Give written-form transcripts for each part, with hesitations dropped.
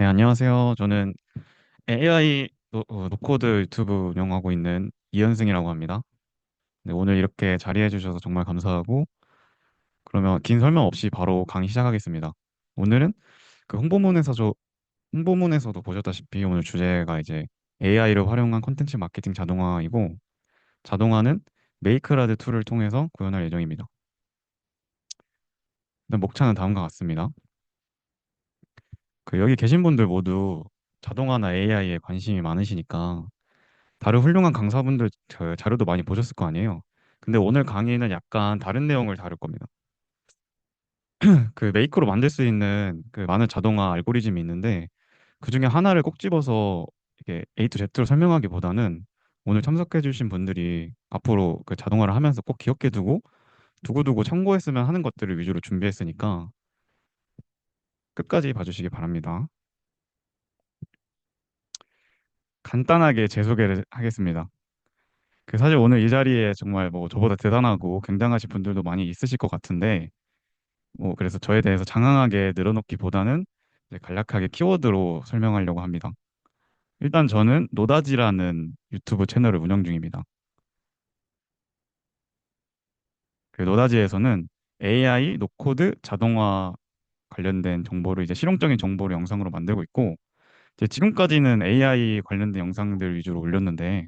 네, 안녕하세요. 저는 AI 노코드 유튜브 운영하고 있는 이현승이라고 합니다. 네, 오늘 이렇게 자리해 주셔서 정말 감사하고, 그러면 긴 설명 없이 바로 강의 시작하겠습니다. 오늘은 그 홍보문에서도 보셨다시피 오늘 주제가 이제 AI를 활용한 콘텐츠 마케팅 자동화이고, 자동화는 메이크라드 툴을 통해서 구현할 예정입니다. 일단 목차는 다음과 같습니다. 그 여기 계신 분들 모두 자동화나 AI에 관심이 많으시니까 다른 훌륭한 강사분들 자료도 많이 보셨을 거 아니에요. 근데 오늘 강의는 약간 다른 내용을 다룰 겁니다. 그 메이크로 만들 수 있는 그 많은 자동화 알고리즘이 있는데 그 중에 하나를 꼭 집어서 이게 A to Z로 설명하기보다는 오늘 참석해 주신 분들이 앞으로 그 자동화를 하면서 꼭 기억해 두고 두고두고 참고했으면 하는 것들을 위주로 준비했으니까 끝까지 봐주시기 바랍니다. 간단하게 제 소개를 하겠습니다. 그 사실 오늘 이 자리에 정말 뭐 저보다 대단하고 굉장하신 분들도 많이 있으실 것 같은데 뭐 그래서 저에 대해서 장황하게 늘어놓기보다는 이제 간략하게 키워드로 설명하려고 합니다. 일단 저는 노다지라는 유튜브 채널을 운영 중입니다. 그 노다지에서는 AI, 노코드, 자동화 관련된 정보를 이제 실용적인 정보를 영상으로 만들고 있고 이제 지금까지는 AI 관련된 영상들 위주로 올렸는데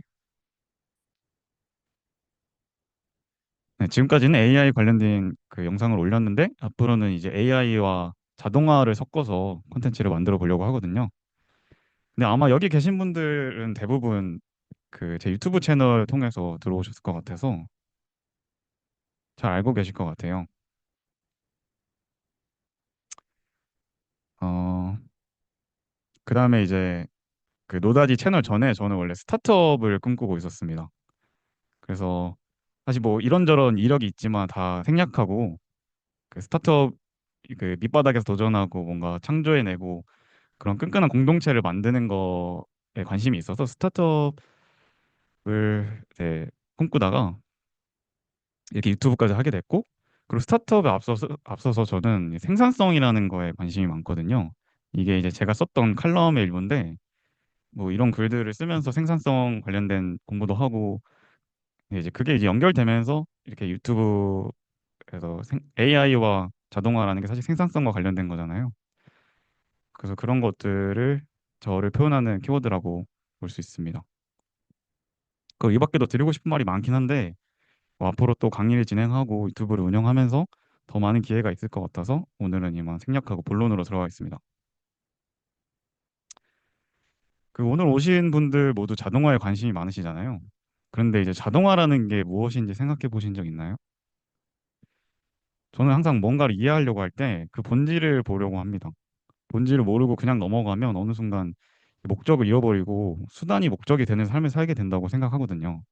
네, 지금까지는 AI 관련된 그 영상을 올렸는데 앞으로는 이제 AI와 자동화를 섞어서 콘텐츠를 만들어 보려고 하거든요. 근데 아마 여기 계신 분들은 대부분 그 제 유튜브 채널 통해서 들어오셨을 것 같아서 잘 알고 계실 것 같아요. 어, 그다음에 이제 그 노다지 채널 전에 저는 원래 스타트업을 꿈꾸고 있었습니다. 그래서 사실 뭐 이런저런 이력이 있지만 다 생략하고 그 스타트업 그 밑바닥에서 도전하고 뭔가 창조해내고 그런 끈끈한 공동체를 만드는 거에 관심이 있어서 스타트업을 이제 꿈꾸다가 이렇게 유튜브까지 하게 됐고 그리고 스타트업에 앞서서 저는 이 생산성이라는 거에 관심이 많거든요. 이게 이제 제가 썼던 칼럼의 일부인데 뭐 이런 글들을 쓰면서 생산성 관련된 공부도 하고 이제 그게 이제 연결되면서 이렇게 유튜브에서 AI와 자동화라는 게 사실 생산성과 관련된 거잖아요. 그래서 그런 것들을 저를 표현하는 키워드라고 볼 수 있습니다. 그 이 밖에도 드리고 싶은 말이 많긴 한데 뭐 앞으로 또 강의를 진행하고 유튜브를 운영하면서 더 많은 기회가 있을 것 같아서 오늘은 이만 생략하고 본론으로 들어가겠습니다. 그 오늘 오신 분들 모두 자동화에 관심이 많으시잖아요. 그런데 이제 자동화라는 게 무엇인지 생각해 보신 적 있나요? 저는 항상 뭔가를 이해하려고 할 때 그 본질을 보려고 합니다. 본질을 모르고 그냥 넘어가면 어느 순간 목적을 잃어버리고 수단이 목적이 되는 삶을 살게 된다고 생각하거든요.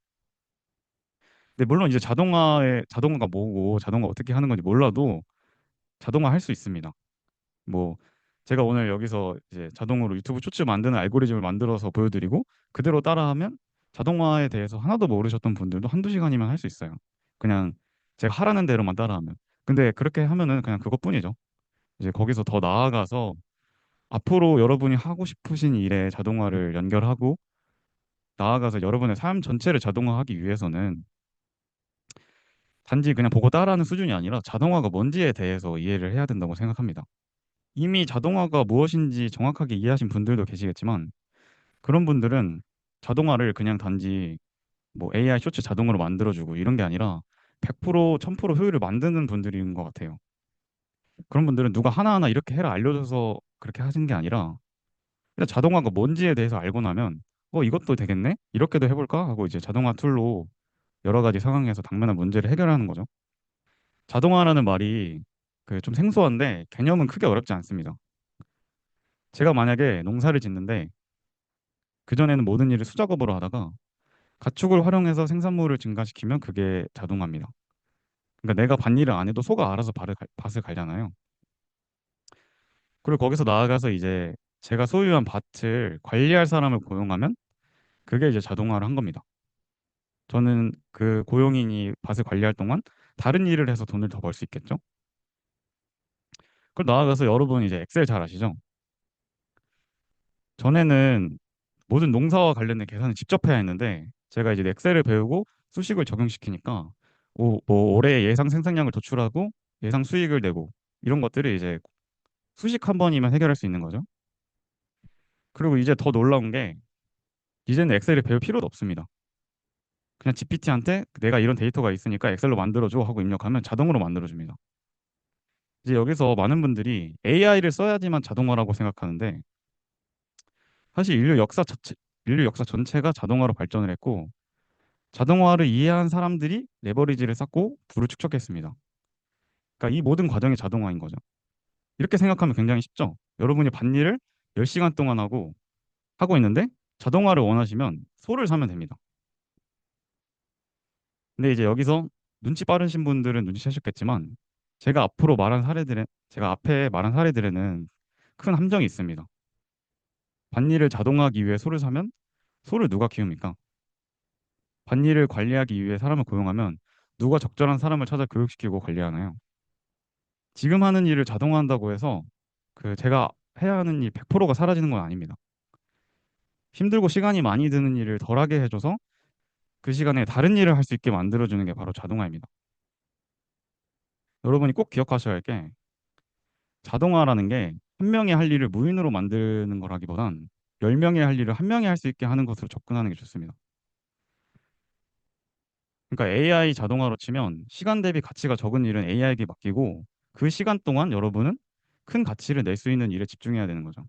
근데 물론 이제 자동화가 뭐고 자동화 어떻게 하는 건지 몰라도 자동화 할 수 있습니다. 뭐 제가 오늘 여기서 이제 자동으로 유튜브 쇼츠 만드는 알고리즘을 만들어서 보여드리고 그대로 따라하면 자동화에 대해서 하나도 모르셨던 분들도 한두 시간이면 할 수 있어요. 그냥 제가 하라는 대로만 따라하면. 근데 그렇게 하면은 그냥 그것뿐이죠. 이제 거기서 더 나아가서 앞으로 여러분이 하고 싶으신 일에 자동화를 연결하고 나아가서 여러분의 삶 전체를 자동화하기 위해서는 단지 그냥 보고 따라하는 수준이 아니라 자동화가 뭔지에 대해서 이해를 해야 된다고 생각합니다. 이미 자동화가 무엇인지 정확하게 이해하신 분들도 계시겠지만 그런 분들은 자동화를 그냥 단지 뭐 AI 쇼츠 자동으로 만들어주고 이런 게 아니라 100% 1000% 효율을 만드는 분들인 것 같아요. 그런 분들은 누가 하나하나 이렇게 해라 알려줘서 그렇게 하신 게 아니라 그냥 자동화가 뭔지에 대해서 알고 나면 이것도 되겠네? 이렇게도 해볼까? 하고 이제 자동화 툴로 여러 가지 상황에서 당면한 문제를 해결하는 거죠. 자동화라는 말이 그 좀 생소한데 개념은 크게 어렵지 않습니다. 제가 만약에 농사를 짓는데 그전에는 모든 일을 수작업으로 하다가 가축을 활용해서 생산물을 증가시키면 그게 자동화입니다. 그러니까 내가 밭일을 안 해도 소가 알아서 밭을 갈잖아요. 그리고 거기서 나아가서 이제 제가 소유한 밭을 관리할 사람을 고용하면 그게 이제 자동화를 한 겁니다. 저는 그 고용인이 밭을 관리할 동안 다른 일을 해서 돈을 더 벌 수 있겠죠? 그리고 나아가서 여러분 이제 엑셀 잘 아시죠? 전에는 모든 농사와 관련된 계산을 직접 해야 했는데 제가 이제 엑셀을 배우고 수식을 적용시키니까 뭐 올해 예상 생산량을 도출하고 예상 수익을 내고 이런 것들을 이제 수식 한 번이면 해결할 수 있는 거죠. 그리고 이제 더 놀라운 게 이제는 엑셀을 배울 필요도 없습니다. 그냥 GPT한테 내가 이런 데이터가 있으니까 엑셀로 만들어줘 하고 입력하면 자동으로 만들어줍니다. 이제 여기서 많은 분들이 AI를 써야지만 자동화라고 생각하는데 사실 인류 역사 전체가 자동화로 발전을 했고 자동화를 이해한 사람들이 레버리지를 쌓고 부를 축적했습니다. 그러니까 이 모든 과정이 자동화인 거죠. 이렇게 생각하면 굉장히 쉽죠. 여러분이 밭일을 10시간 동안 하고 있는데 자동화를 원하시면 소를 사면 됩니다. 근데 이제 여기서 눈치 빠르신 분들은 눈치채셨겠지만 제가 앞에 말한 사례들에는 큰 함정이 있습니다. 밭일을 자동화하기 위해 소를 사면 소를 누가 키웁니까? 밭일을 관리하기 위해 사람을 고용하면 누가 적절한 사람을 찾아 교육시키고 관리하나요? 지금 하는 일을 자동화한다고 해서 그 제가 해야 하는 일 100%가 사라지는 건 아닙니다. 힘들고 시간이 많이 드는 일을 덜하게 해줘서 그 시간에 다른 일을 할 수 있게 만들어주는 게 바로 자동화입니다. 여러분이 꼭 기억하셔야 할 게 자동화라는 게 한 명이 할 일을 무인으로 만드는 거라기보단 10명이 할 일을 한 명이 할 수 있게 하는 것으로 접근하는 게 좋습니다. 그러니까 AI 자동화로 치면 시간 대비 가치가 적은 일은 AI에게 맡기고 그 시간 동안 여러분은 큰 가치를 낼 수 있는 일에 집중해야 되는 거죠.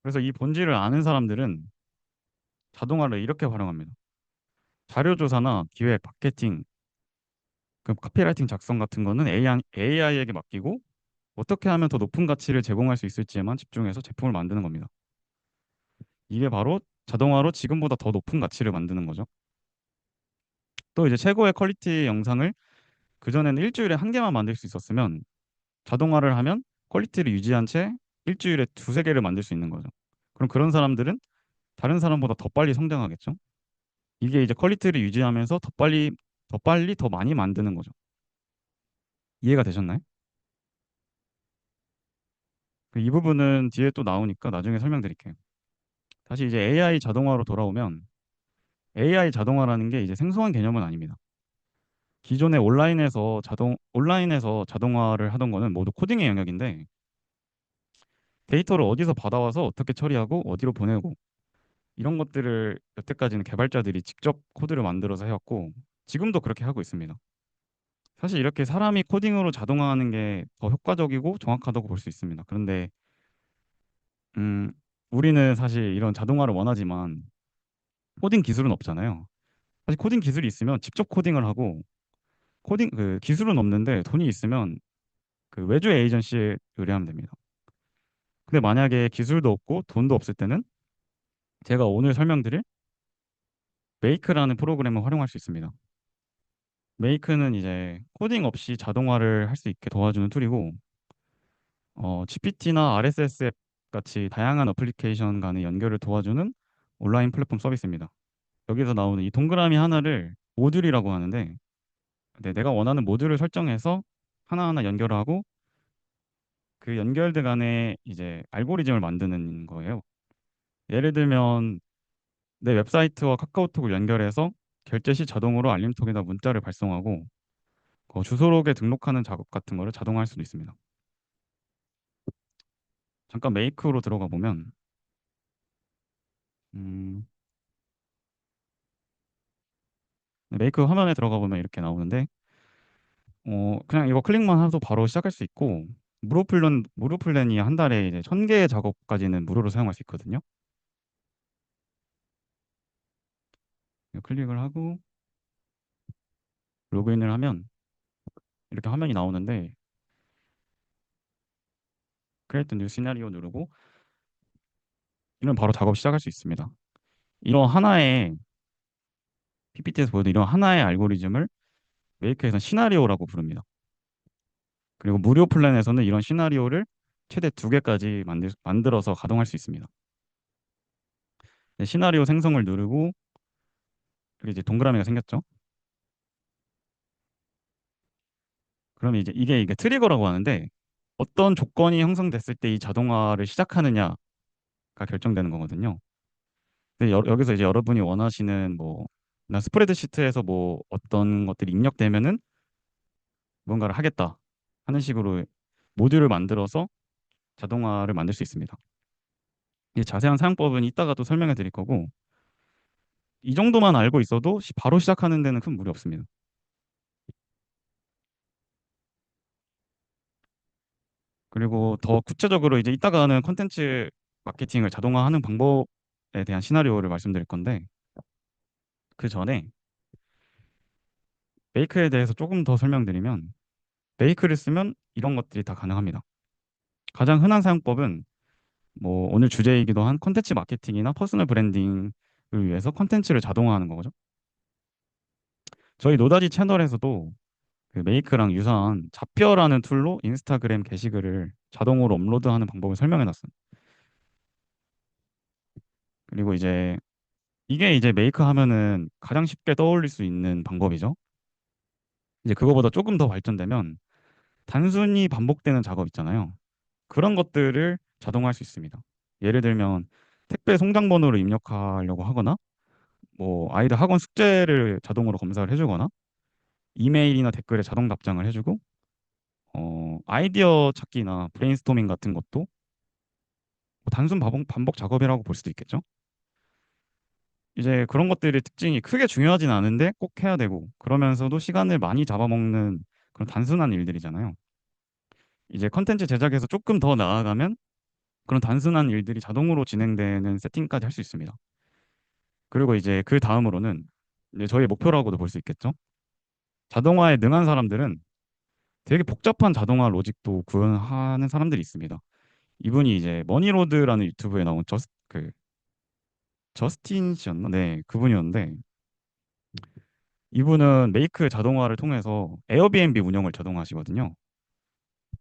그래서 이 본질을 아는 사람들은 자동화를 이렇게 활용합니다. 자료 조사나 기획, 마케팅, 그 카피라이팅 작성 같은 거는 AI에게 맡기고 어떻게 하면 더 높은 가치를 제공할 수 있을지에만 집중해서 제품을 만드는 겁니다. 이게 바로 자동화로 지금보다 더 높은 가치를 만드는 거죠. 또 이제 최고의 퀄리티 영상을 그전에는 일주일에 한 개만 만들 수 있었으면 자동화를 하면 퀄리티를 유지한 채 일주일에 두세 개를 만들 수 있는 거죠. 그럼 그런 사람들은 다른 사람보다 더 빨리 성장하겠죠. 이게 이제 퀄리티를 유지하면서 더 빨리, 더 많이 만드는 거죠. 이해가 되셨나요? 이 부분은 뒤에 또 나오니까 나중에 설명드릴게요. 다시 이제 AI 자동화로 돌아오면 AI 자동화라는 게 이제 생소한 개념은 아닙니다. 기존에 온라인에서 자동화를 하던 거는 모두 코딩의 영역인데 데이터를 어디서 받아와서 어떻게 처리하고 어디로 보내고 이런 것들을 여태까지는 개발자들이 직접 코드를 만들어서 해왔고 지금도 그렇게 하고 있습니다. 사실 이렇게 사람이 코딩으로 자동화하는 게 더 효과적이고 정확하다고 볼 수 있습니다. 그런데 음, 우리는 사실 이런 자동화를 원하지만 코딩 기술은 없잖아요. 사실 코딩 기술이 있으면 직접 코딩을 하고 코딩 그 기술은 없는데 돈이 있으면 그 외주 에이전시에 의뢰하면 됩니다. 근데 만약에 기술도 없고 돈도 없을 때는 제가 오늘 설명드릴 메이크라는 프로그램을 활용할 수 있습니다. 메이크는 이제 코딩 없이 자동화를 할 수 있게 도와주는 툴이고 GPT나 RSS 앱 같이 다양한 어플리케이션 간의 연결을 도와주는 온라인 플랫폼 서비스입니다. 여기서 나오는 이 동그라미 하나를 모듈이라고 하는데 네, 내가 원하는 모듈을 설정해서 하나하나 연결하고 그 연결들 간에 이제 알고리즘을 만드는 거예요. 예를 들면 내 웹사이트와 카카오톡을 연결해서 결제 시 자동으로 알림톡이나 문자를 발송하고 주소록에 등록하는 작업 같은 거를 자동화할 수도 있습니다. 잠깐 메이크로 들어가 보면 음, 메이크 화면에 들어가 보면 이렇게 나오는데 그냥 이거 클릭만 해도 바로 시작할 수 있고 무료 플랜이 한 달에 이제 1,000개의 작업까지는 무료로 사용할 수 있거든요. 이거 클릭을 하고 로그인을 하면 이렇게 화면이 나오는데 크리에이트 뉴 시나리오 누르고 이러면 바로 작업 시작할 수 있습니다. 이런 하나의 PPT에서 보여드린 이런 하나의 알고리즘을 메이크에서 시나리오라고 부릅니다. 그리고 무료 플랜에서는 이런 시나리오를 최대 2개까지 만들어서 가동할 수 있습니다. 네, 시나리오 생성을 누르고 여기 이제 동그라미가 생겼죠. 그러면 이게 트리거라고 하는데 어떤 조건이 형성됐을 때 이 자동화를 시작하느냐 결정되는 거거든요. 근데 여기서 이제 여러분이 원하시는 뭐, 나 스프레드시트에서 뭐 어떤 것들이 입력되면은 뭔가를 하겠다 하는 식으로 모듈을 만들어서 자동화를 만들 수 있습니다. 이 자세한 사용법은 이따가 또 설명해 드릴 거고, 이 정도만 알고 있어도 바로 시작하는 데는 큰 무리 없습니다. 그리고 더 구체적으로 이제 이따가 하는 컨텐츠 마케팅을 자동화하는 방법에 대한 시나리오를 말씀드릴 건데, 그 전에 메이크에 대해서 조금 더 설명드리면, 메이크를 쓰면 이런 것들이 다 가능합니다. 가장 흔한 사용법은 뭐 오늘 주제이기도 한 컨텐츠 마케팅이나 퍼스널 브랜딩을 위해서 컨텐츠를 자동화하는 거죠. 저희 노다지 채널에서도 그 메이크랑 유사한 자표라는 툴로 인스타그램 게시글을 자동으로 업로드하는 방법을 설명해 놨습니다. 그리고 이제 이게 이제 메이크 하면은 가장 쉽게 떠올릴 수 있는 방법이죠. 이제 그거보다 조금 더 발전되면 단순히 반복되는 작업 있잖아요. 그런 것들을 자동화할 수 있습니다. 예를 들면 택배 송장 번호를 입력하려고 하거나 뭐 아이들 학원 숙제를 자동으로 검사를 해주거나 이메일이나 댓글에 자동 답장을 해주고 아이디어 찾기나 브레인스토밍 같은 것도 뭐 단순 반복 작업이라고 볼 수도 있겠죠. 이제 그런 것들의 특징이 크게 중요하진 않은데 꼭 해야 되고 그러면서도 시간을 많이 잡아먹는 그런 단순한 일들이잖아요. 이제 컨텐츠 제작에서 조금 더 나아가면 그런 단순한 일들이 자동으로 진행되는 세팅까지 할 수 있습니다. 그리고 이제 그 다음으로는 이제 저희 목표라고도 볼 수 있겠죠. 자동화에 능한 사람들은 되게 복잡한 자동화 로직도 구현하는 사람들이 있습니다. 이분이 이제 머니로드라는 유튜브에 나온 저스틴 씨였나? 네, 그분이었는데 이분은 메이크 자동화를 통해서 에어비앤비 운영을 자동화하시거든요.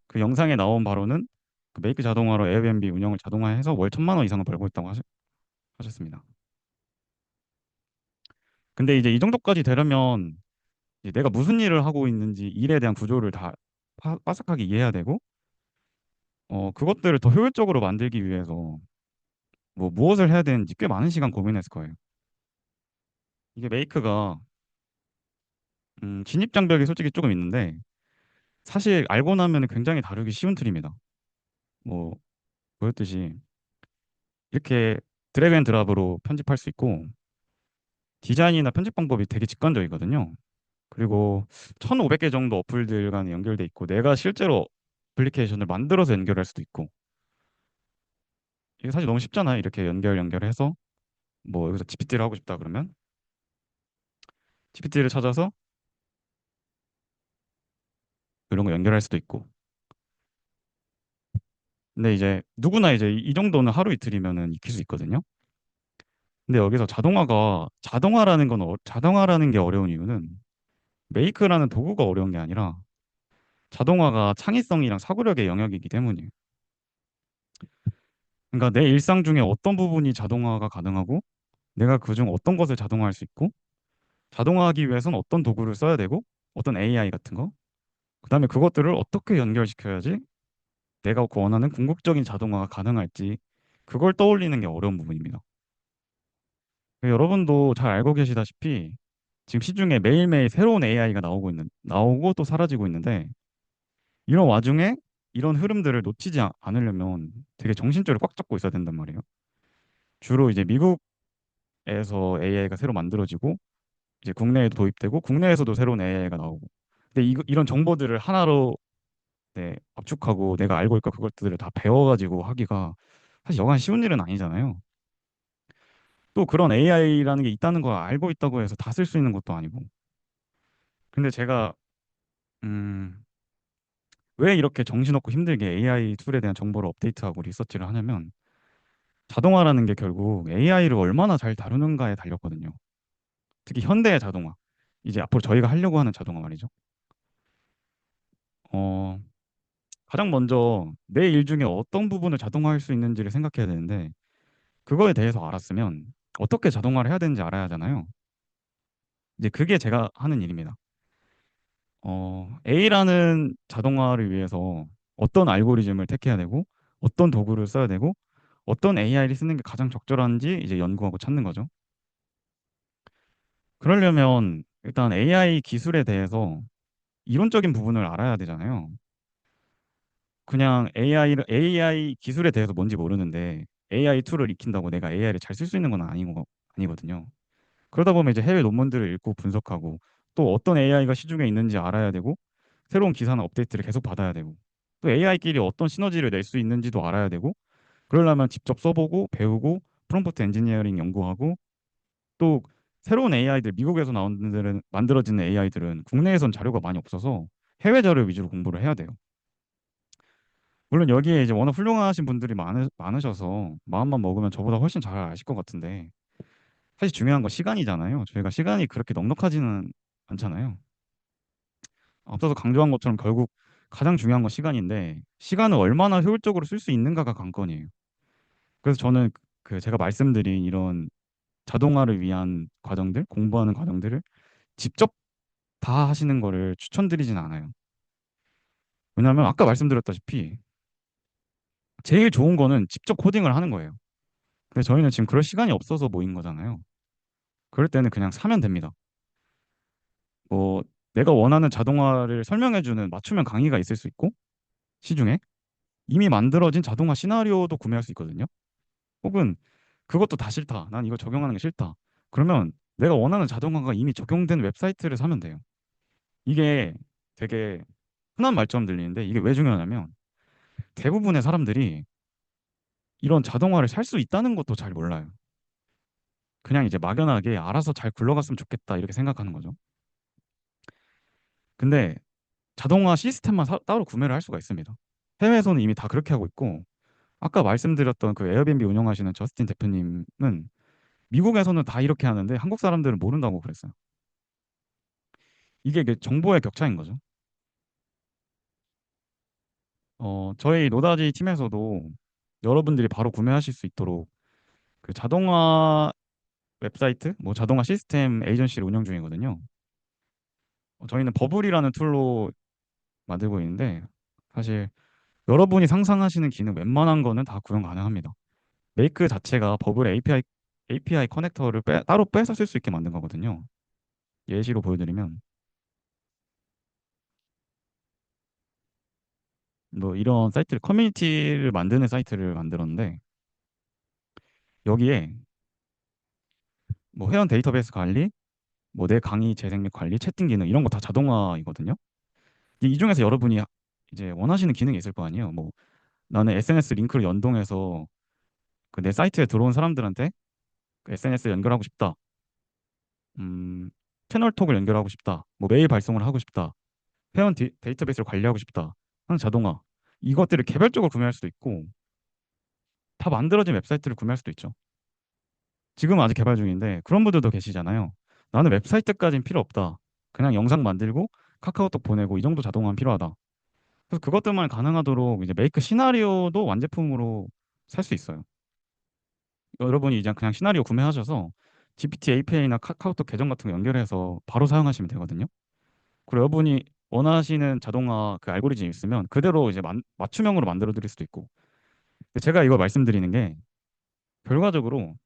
그 영상에 나온 바로는 그 메이크 자동화로 에어비앤비 운영을 자동화해서 월 1,000만 원 이상을 벌고 있다고 하셨습니다. 근데 이제 이 정도까지 되려면 이제 내가 무슨 일을 하고 있는지 일에 대한 구조를 다 빠삭하게 이해해야 되고 그것들을 더 효율적으로 만들기 위해서 뭐 무엇을 해야 되는지 꽤 많은 시간 고민했을 거예요. 이게 메이크가 진입 장벽이 솔직히 조금 있는데 사실 알고 나면 굉장히 다루기 쉬운 툴입니다. 뭐 보였듯이 이렇게 드래그 앤 드랍으로 편집할 수 있고 디자인이나 편집 방법이 되게 직관적이거든요. 그리고 1,500개 정도 어플들 간에 연결돼 있고 내가 실제로 애플리케이션을 만들어서 연결할 수도 있고 이게 사실 너무 쉽잖아요. 이렇게 연결해서 뭐 여기서 GPT를 하고 싶다 그러면 GPT를 찾아서 이런 거 연결할 수도 있고. 근데 이제 누구나 이제 이 정도는 하루 이틀이면은 익힐 수 있거든요. 근데 여기서 자동화라는 게 어려운 이유는 메이크라는 도구가 어려운 게 아니라 자동화가 창의성이랑 사고력의 영역이기 때문이에요. 그러니까 내 일상 중에 어떤 부분이 자동화가 가능하고 내가 그중 어떤 것을 자동화할 수 있고 자동화하기 위해서는 어떤 도구를 써야 되고 어떤 AI 같은 거 그다음에 그것들을 어떻게 연결시켜야지 내가 원하는 궁극적인 자동화가 가능할지 그걸 떠올리는 게 어려운 부분입니다. 여러분도 잘 알고 계시다시피 지금 시중에 매일매일 새로운 AI가 나오고 또 사라지고 있는데 이런 와중에 이런 흐름들을 놓치지 않으려면 되게 정신줄을 꽉 잡고 있어야 된단 말이에요. 주로 이제 미국에서 AI가 새로 만들어지고 이제 국내에 도입되고 국내에서도 새로운 AI가 나오고 근데 이런 정보들을 하나로 네, 압축하고 내가 알고 있고 그것들을 다 배워가지고 하기가 사실 여간 쉬운 일은 아니잖아요. 또 그런 AI라는 게 있다는 걸 알고 있다고 해서 다 쓸 수 있는 것도 아니고. 근데 제가 음, 왜 이렇게 정신없고 힘들게 AI 툴에 대한 정보를 업데이트하고 리서치를 하냐면 자동화라는 게 결국 AI를 얼마나 잘 다루는가에 달렸거든요. 특히 현대의 자동화. 이제 앞으로 저희가 하려고 하는 자동화 말이죠. 어, 가장 먼저 내 일 중에 어떤 부분을 자동화할 수 있는지를 생각해야 되는데 그거에 대해서 알았으면 어떻게 자동화를 해야 되는지 알아야 하잖아요. 이제 그게 제가 하는 일입니다. A라는 자동화를 위해서 어떤 알고리즘을 택해야 되고 어떤 도구를 써야 되고 어떤 AI를 쓰는 게 가장 적절한지 이제 연구하고 찾는 거죠. 그러려면 일단 AI 기술에 대해서 이론적인 부분을 알아야 되잖아요. 그냥 AI 기술에 대해서 뭔지 모르는데 AI 툴을 익힌다고 내가 AI를 잘 쓸 수 있는 건 아니거든요. 그러다 보면 이제 해외 논문들을 읽고 분석하고 또 어떤 AI가 시중에 있는지 알아야 되고 새로운 기사나 업데이트를 계속 받아야 되고 또 AI끼리 어떤 시너지를 낼 수 있는지도 알아야 되고 그러려면 직접 써보고 배우고 프롬프트 엔지니어링 연구하고 또 새로운 AI들 미국에서 나온 데는 만들어지는 AI들은 국내에선 자료가 많이 없어서 해외 자료 위주로 공부를 해야 돼요. 물론 여기에 이제 워낙 훌륭하신 분들이 많으셔서 마음만 먹으면 저보다 훨씬 잘 아실 것 같은데 사실 중요한 건 시간이잖아요. 저희가 시간이 그렇게 넉넉하지는 않잖아요. 앞서서 강조한 것처럼 결국 가장 중요한 건 시간인데 시간을 얼마나 효율적으로 쓸 수 있는가가 관건이에요. 그래서 저는 그 제가 말씀드린 이런 자동화를 위한 과정들, 공부하는 과정들을 직접 다 하시는 거를 추천드리진 않아요. 왜냐하면 아까 말씀드렸다시피 제일 좋은 거는 직접 코딩을 하는 거예요. 근데 저희는 지금 그럴 시간이 없어서 모인 거잖아요. 그럴 때는 그냥 사면 됩니다. 뭐 내가 원하는 자동화를 설명해주는 맞춤형 강의가 있을 수 있고 시중에 이미 만들어진 자동화 시나리오도 구매할 수 있거든요. 혹은 그것도 다 싫다. 난 이거 적용하는 게 싫다. 그러면 내가 원하는 자동화가 이미 적용된 웹사이트를 사면 돼요. 이게 되게 흔한 말처럼 들리는데 이게 왜 중요하냐면 대부분의 사람들이 이런 자동화를 살 수 있다는 것도 잘 몰라요. 그냥 이제 막연하게 알아서 잘 굴러갔으면 좋겠다 이렇게 생각하는 거죠. 근데 자동화 시스템만 따로 구매를 할 수가 있습니다. 해외에서는 이미 다 그렇게 하고 있고 아까 말씀드렸던 그 에어비앤비 운영하시는 저스틴 대표님은 미국에서는 다 이렇게 하는데 한국 사람들은 모른다고 그랬어요. 이게 그 정보의 격차인 거죠. 저희 노다지 팀에서도 여러분들이 바로 구매하실 수 있도록 그 자동화 웹사이트, 뭐 자동화 시스템 에이전시를 운영 중이거든요. 저희는 버블이라는 툴로 만들고 있는데 사실 여러분이 상상하시는 기능 웬만한 거는 다 구현 가능합니다. 메이크 자체가 버블 API 커넥터를 따로 빼서 쓸 수 있게 만든 거거든요. 예시로 보여드리면 뭐 이런 사이트를 커뮤니티를 만드는 사이트를 만들었는데 여기에 뭐 회원 데이터베이스 관리, 뭐 내 강의 재생 및 관리, 채팅 기능 이런 거 다 자동화이거든요. 이 중에서 여러분이 이제 원하시는 기능이 있을 거 아니에요. 뭐 나는 SNS 링크를 연동해서 그 내 사이트에 들어온 사람들한테 그 SNS 연결하고 싶다. 음, 채널톡을 연결하고 싶다. 뭐 메일 발송을 하고 싶다. 회원 데이터베이스를 관리하고 싶다. 하는 자동화. 이것들을 개별적으로 구매할 수도 있고 다 만들어진 웹사이트를 구매할 수도 있죠. 지금은 아직 개발 중인데 그런 분들도 계시잖아요. 나는 웹사이트까지는 필요 없다. 그냥 영상 만들고 카카오톡 보내고 이 정도 자동화는 필요하다. 그래서 그것들만 가능하도록 이제 메이크 시나리오도 완제품으로 살 수 있어요. 여러분이 이제 그냥 시나리오 구매하셔서 GPT API나 카카오톡 계정 같은 거 연결해서 바로 사용하시면 되거든요. 그리고 여러분이 원하시는 자동화 그 알고리즘이 있으면 그대로 이제 맞춤형으로 만들어 드릴 수도 있고. 근데 제가 이걸 말씀드리는 게 결과적으로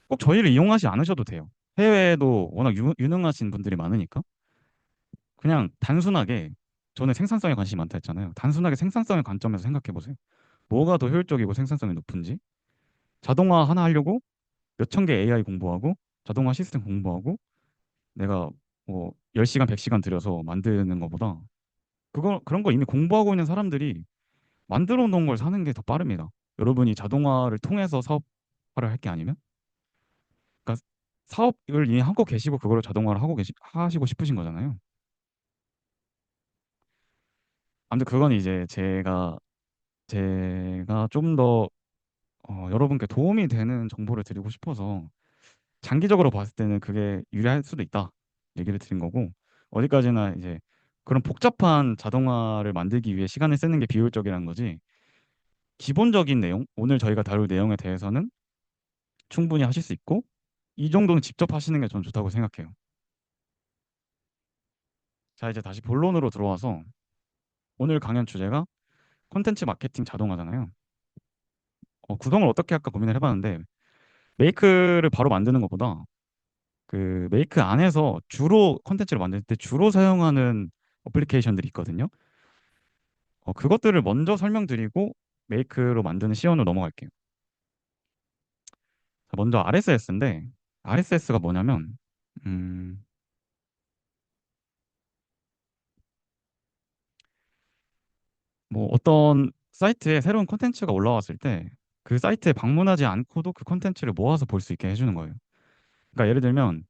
꼭 저희를 이용하지 않으셔도 돼요. 해외에도 워낙 유능하신 분들이 많으니까 그냥 단순하게 저는 생산성에 관심이 많다 했잖아요. 단순하게 생산성의 관점에서 생각해 보세요. 뭐가 더 효율적이고 생산성이 높은지. 자동화 하나 하려고 몇천 개 AI 공부하고 자동화 시스템 공부하고 내가 뭐 10시간, 100시간 들여서 만드는 것보다 그런 거 이미 공부하고 있는 사람들이 만들어 놓은 걸 사는 게 더 빠릅니다. 여러분이 자동화를 통해서 사업화를 할 게 아니면 그러니까 사업을 이미 하고 계시고 그거를 자동화를 하시고 싶으신 거잖아요. 아무튼 그건 이제 제가 좀 더 여러분께 도움이 되는 정보를 드리고 싶어서 장기적으로 봤을 때는 그게 유리할 수도 있다 얘기를 드린 거고 어디까지나 이제 그런 복잡한 자동화를 만들기 위해 시간을 쓰는 게 비효율적이라는 거지 기본적인 내용 오늘 저희가 다룰 내용에 대해서는 충분히 하실 수 있고 이 정도는 직접 하시는 게 전 좋다고 생각해요. 자 이제 다시 본론으로 들어와서 오늘 강연 주제가 콘텐츠 마케팅 자동화잖아요. 구성을 어떻게 할까 고민을 해봤는데 메이크를 바로 만드는 것보다 그 메이크 안에서 주로 콘텐츠를 만들 때 주로 사용하는 어플리케이션들이 있거든요. 그것들을 먼저 설명드리고 메이크로 만드는 시연으로 넘어갈게요. 자, 먼저 RSS인데 RSS가 뭐냐면 음, 뭐 어떤 사이트에 새로운 콘텐츠가 올라왔을 때 그 사이트에 방문하지 않고도 그 콘텐츠를 모아서 볼 수 있게 해주는 거예요. 그러니까 예를 들면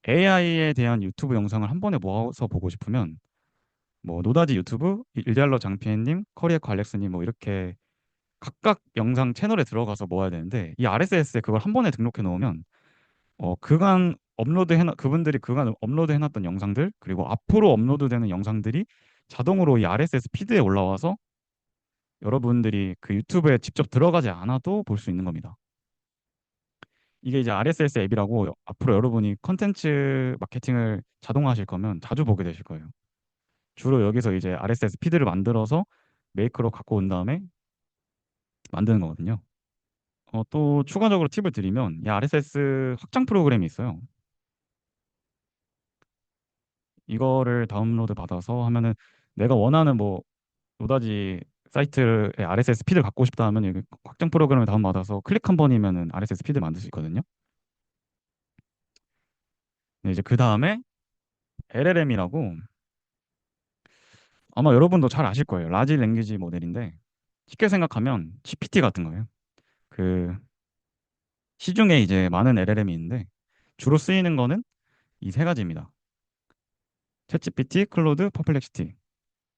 AI에 대한 유튜브 영상을 한 번에 모아서 보고 싶으면 뭐 노다지 유튜브, 일리알러 장피엔님, 커리에코 알렉스님 뭐 이렇게 각각 영상 채널에 들어가서 모아야 되는데 이 RSS에 그걸 한 번에 등록해 놓으면 그분들이 그간 업로드 해놨던 영상들 그리고 앞으로 업로드되는 영상들이 자동으로 이 RSS 피드에 올라와서 여러분들이 그 유튜브에 직접 들어가지 않아도 볼 수 있는 겁니다. 이게 이제 RSS 앱이라고 앞으로 여러분이 컨텐츠 마케팅을 자동화하실 거면 자주 보게 되실 거예요. 주로 여기서 이제 RSS 피드를 만들어서 메이크로 갖고 온 다음에 만드는 거거든요. 또 추가적으로 팁을 드리면 이 RSS 확장 프로그램이 있어요. 이거를 다운로드 받아서 하면은 내가 원하는 뭐 노다지 사이트의 RSS 피드를 갖고 싶다 하면 여기 확장 프로그램을 다운받아서 클릭 한 번이면은 RSS 피드 만들 수 있거든요. 네, 이제 그 다음에 LLM이라고 아마 여러분도 잘 아실 거예요. 라지 랭귀지 모델인데 쉽게 생각하면 GPT 같은 거예요. 그 시중에 이제 많은 LLM이 있는데 주로 쓰이는 거는 이 세 가지입니다. 챗GPT, 클로드, 퍼플렉시티.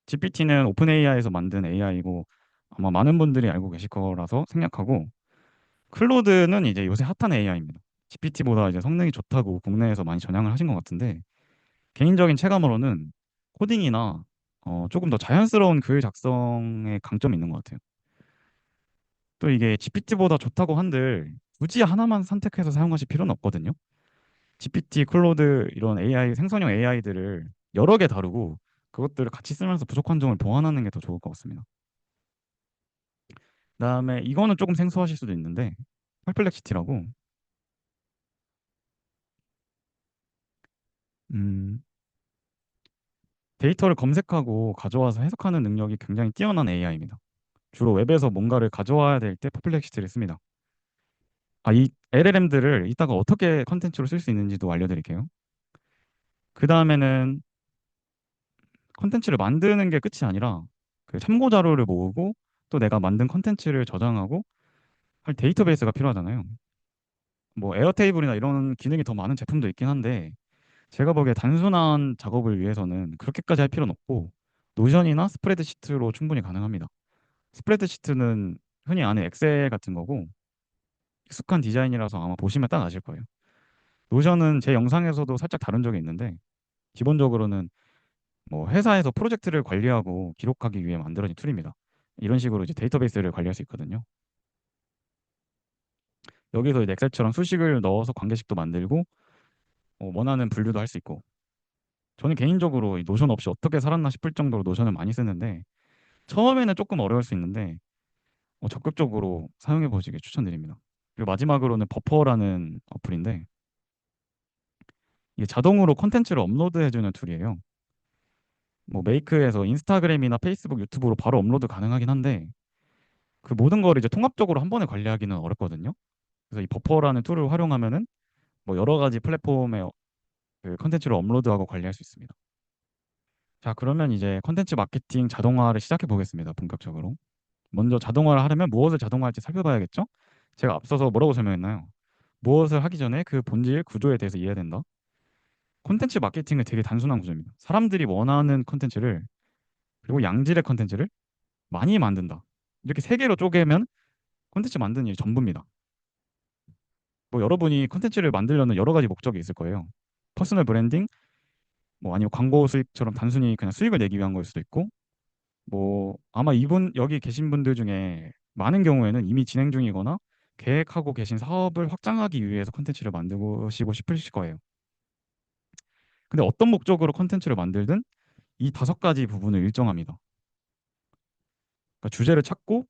GPT는 오픈 AI에서 만든 AI이고 아마 많은 분들이 알고 계실 거라서 생략하고 클로드는 이제 요새 핫한 AI입니다. GPT보다 이제 성능이 좋다고 국내에서 많이 전향을 하신 것 같은데 개인적인 체감으로는 코딩이나 조금 더 자연스러운 글 작성에 강점이 있는 것 같아요. 또 이게 GPT보다 좋다고 한들 굳이 하나만 선택해서 사용하실 필요는 없거든요. GPT, 클로드 이런 AI 생성형 AI들을 여러 개 다루고 그것들을 같이 쓰면서 부족한 점을 보완하는 게 더 좋을 것 같습니다. 그다음에 이거는 조금 생소하실 수도 있는데 퍼플렉시티라고 음, 데이터를 검색하고 가져와서 해석하는 능력이 굉장히 뛰어난 AI입니다. 주로 웹에서 뭔가를 가져와야 될 때 퍼플렉시티를 씁니다. 이 LLM들을 이따가 어떻게 컨텐츠로 쓸 수 있는지도 알려드릴게요. 그 다음에는 컨텐츠를 만드는 게 끝이 아니라 그 참고 자료를 모으고 또 내가 만든 컨텐츠를 저장하고 할 데이터베이스가 필요하잖아요. 뭐 에어테이블이나 이런 기능이 더 많은 제품도 있긴 한데 제가 보기에 단순한 작업을 위해서는 그렇게까지 할 필요는 없고 노션이나 스프레드시트로 충분히 가능합니다. 스프레드시트는 흔히 아는 엑셀 같은 거고 익숙한 디자인이라서 아마 보시면 딱 아실 거예요. 노션은 제 영상에서도 살짝 다룬 적이 있는데 기본적으로는 뭐 회사에서 프로젝트를 관리하고 기록하기 위해 만들어진 툴입니다. 이런 식으로 이제 데이터베이스를 관리할 수 있거든요. 여기서 이제 엑셀처럼 수식을 넣어서 관계식도 만들고 원하는 분류도 할 수 있고 저는 개인적으로 이 노션 없이 어떻게 살았나 싶을 정도로 노션을 많이 쓰는데 처음에는 조금 어려울 수 있는데 적극적으로 사용해 보시길 추천드립니다. 그리고 마지막으로는 버퍼라는 어플인데 이게 자동으로 콘텐츠를 업로드해 주는 툴이에요. 뭐 메이크에서 인스타그램이나 페이스북, 유튜브로 바로 업로드 가능하긴 한데 그 모든 걸 이제 통합적으로 한 번에 관리하기는 어렵거든요. 그래서 이 버퍼라는 툴을 활용하면은 뭐 여러 가지 플랫폼에 그 콘텐츠를 업로드하고 관리할 수 있습니다. 자, 그러면 이제 콘텐츠 마케팅 자동화를 시작해 보겠습니다. 본격적으로. 먼저 자동화를 하려면 무엇을 자동화할지 살펴봐야겠죠? 제가 앞서서 뭐라고 설명했나요? 무엇을 하기 전에 그 본질 구조에 대해서 이해해야 된다. 콘텐츠 마케팅은 되게 단순한 구조입니다. 사람들이 원하는 콘텐츠를 그리고 양질의 콘텐츠를 많이 만든다. 이렇게 세 개로 쪼개면 콘텐츠 만드는 일이 전부입니다. 뭐 여러분이 콘텐츠를 만들려는 여러 가지 목적이 있을 거예요. 퍼스널 브랜딩, 뭐 아니면 광고 수익처럼 단순히 그냥 수익을 내기 위한 거일 수도 있고, 뭐 아마 이분 여기 계신 분들 중에 많은 경우에는 이미 진행 중이거나 계획하고 계신 사업을 확장하기 위해서 콘텐츠를 만드시고 싶으실 거예요. 근데 어떤 목적으로 콘텐츠를 만들든 이 다섯 가지 부분을 일정합니다. 그러니까 주제를 찾고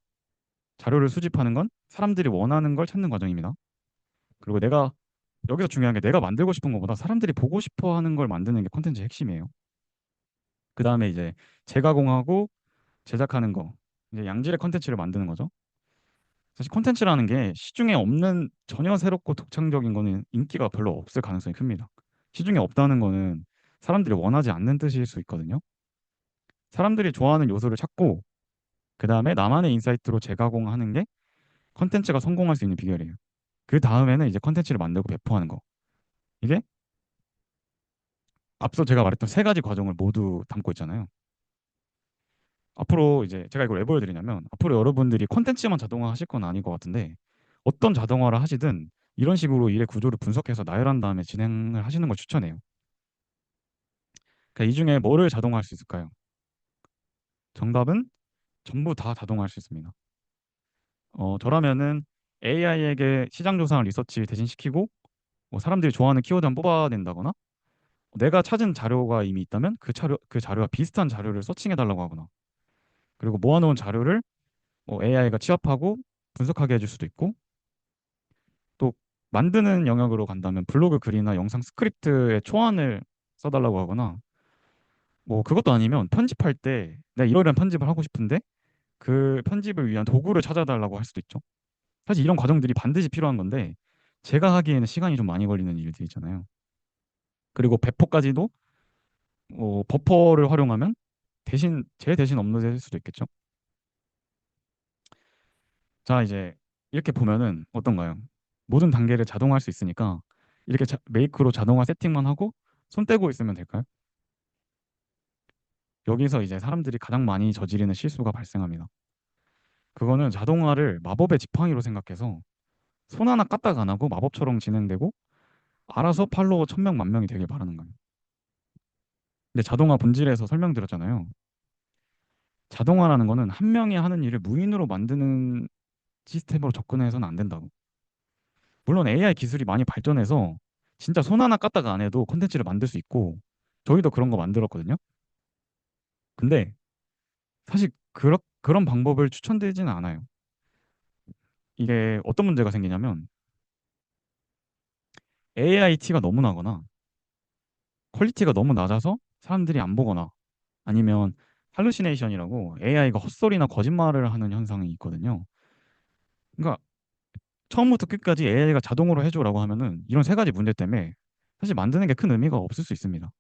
자료를 수집하는 건 사람들이 원하는 걸 찾는 과정입니다. 그리고 여기서 중요한 게 내가 만들고 싶은 것보다 사람들이 보고 싶어 하는 걸 만드는 게 콘텐츠의 핵심이에요. 그 다음에 이제 재가공하고 제작하는 거. 이제 양질의 콘텐츠를 만드는 거죠. 사실 콘텐츠라는 게 시중에 없는 전혀 새롭고 독창적인 거는 인기가 별로 없을 가능성이 큽니다. 시중에 없다는 거는 사람들이 원하지 않는 뜻일 수 있거든요. 사람들이 좋아하는 요소를 찾고 그 다음에 나만의 인사이트로 재가공하는 게 콘텐츠가 성공할 수 있는 비결이에요. 그 다음에는 이제 콘텐츠를 만들고 배포하는 거. 이게 앞서 제가 말했던 세 가지 과정을 모두 담고 있잖아요. 앞으로 이제 제가 이걸 왜 보여드리냐면 앞으로 여러분들이 콘텐츠만 자동화 하실 건 아닌 것 같은데 어떤 자동화를 하시든 이런 식으로 일의 구조를 분석해서 나열한 다음에 진행을 하시는 걸 추천해요. 그러니까 이 중에 뭐를 자동화할 수 있을까요? 정답은 전부 다 자동화할 수 있습니다. 저라면은 AI에게 시장 조사랑 리서치 대신 시키고 뭐 사람들이 좋아하는 키워드만 뽑아낸다거나 내가 찾은 자료가 이미 있다면 그 자료와 비슷한 자료를 서칭해 달라고 하거나 그리고 모아놓은 자료를 뭐 AI가 취합하고 분석하게 해줄 수도 있고 또 만드는 영역으로 간다면 블로그 글이나 영상 스크립트의 초안을 써달라고 하거나 뭐 그것도 아니면 편집할 때 내가 이러이러한 편집을 하고 싶은데 그 편집을 위한 도구를 찾아달라고 할 수도 있죠. 사실 이런 과정들이 반드시 필요한 건데 제가 하기에는 시간이 좀 많이 걸리는 일들이 있잖아요. 그리고 배포까지도 버퍼를 활용하면 제 대신 업로드할 수도 있겠죠. 자, 이제 이렇게 보면은 어떤가요? 모든 단계를 자동화할 수 있으니까 이렇게 메이크로 자동화 세팅만 하고 손 떼고 있으면 될까요? 여기서 이제 사람들이 가장 많이 저지르는 실수가 발생합니다. 그거는 자동화를 마법의 지팡이로 생각해서 손 하나 까딱 안 하고 마법처럼 진행되고 알아서 팔로워 1,000명, 10,000명이 되길 바라는 거예요. 근데 자동화 본질에서 설명드렸잖아요. 자동화라는 거는 한 명이 하는 일을 무인으로 만드는 시스템으로 접근해서는 안 된다고. 물론 AI 기술이 많이 발전해서 진짜 손 하나 까딱 안 해도 콘텐츠를 만들 수 있고 저희도 그런 거 만들었거든요. 근데 사실 그런 방법을 추천드리지는 않아요. 이게 어떤 문제가 생기냐면 AI 티가 너무 나거나 퀄리티가 너무 낮아서 사람들이 안 보거나 아니면 할루시네이션이라고 AI가 헛소리나 거짓말을 하는 현상이 있거든요. 그러니까 처음부터 끝까지 AI가 자동으로 해줘라고 하면은 이런 세 가지 문제 때문에 사실 만드는 게 큰 의미가 없을 수 있습니다.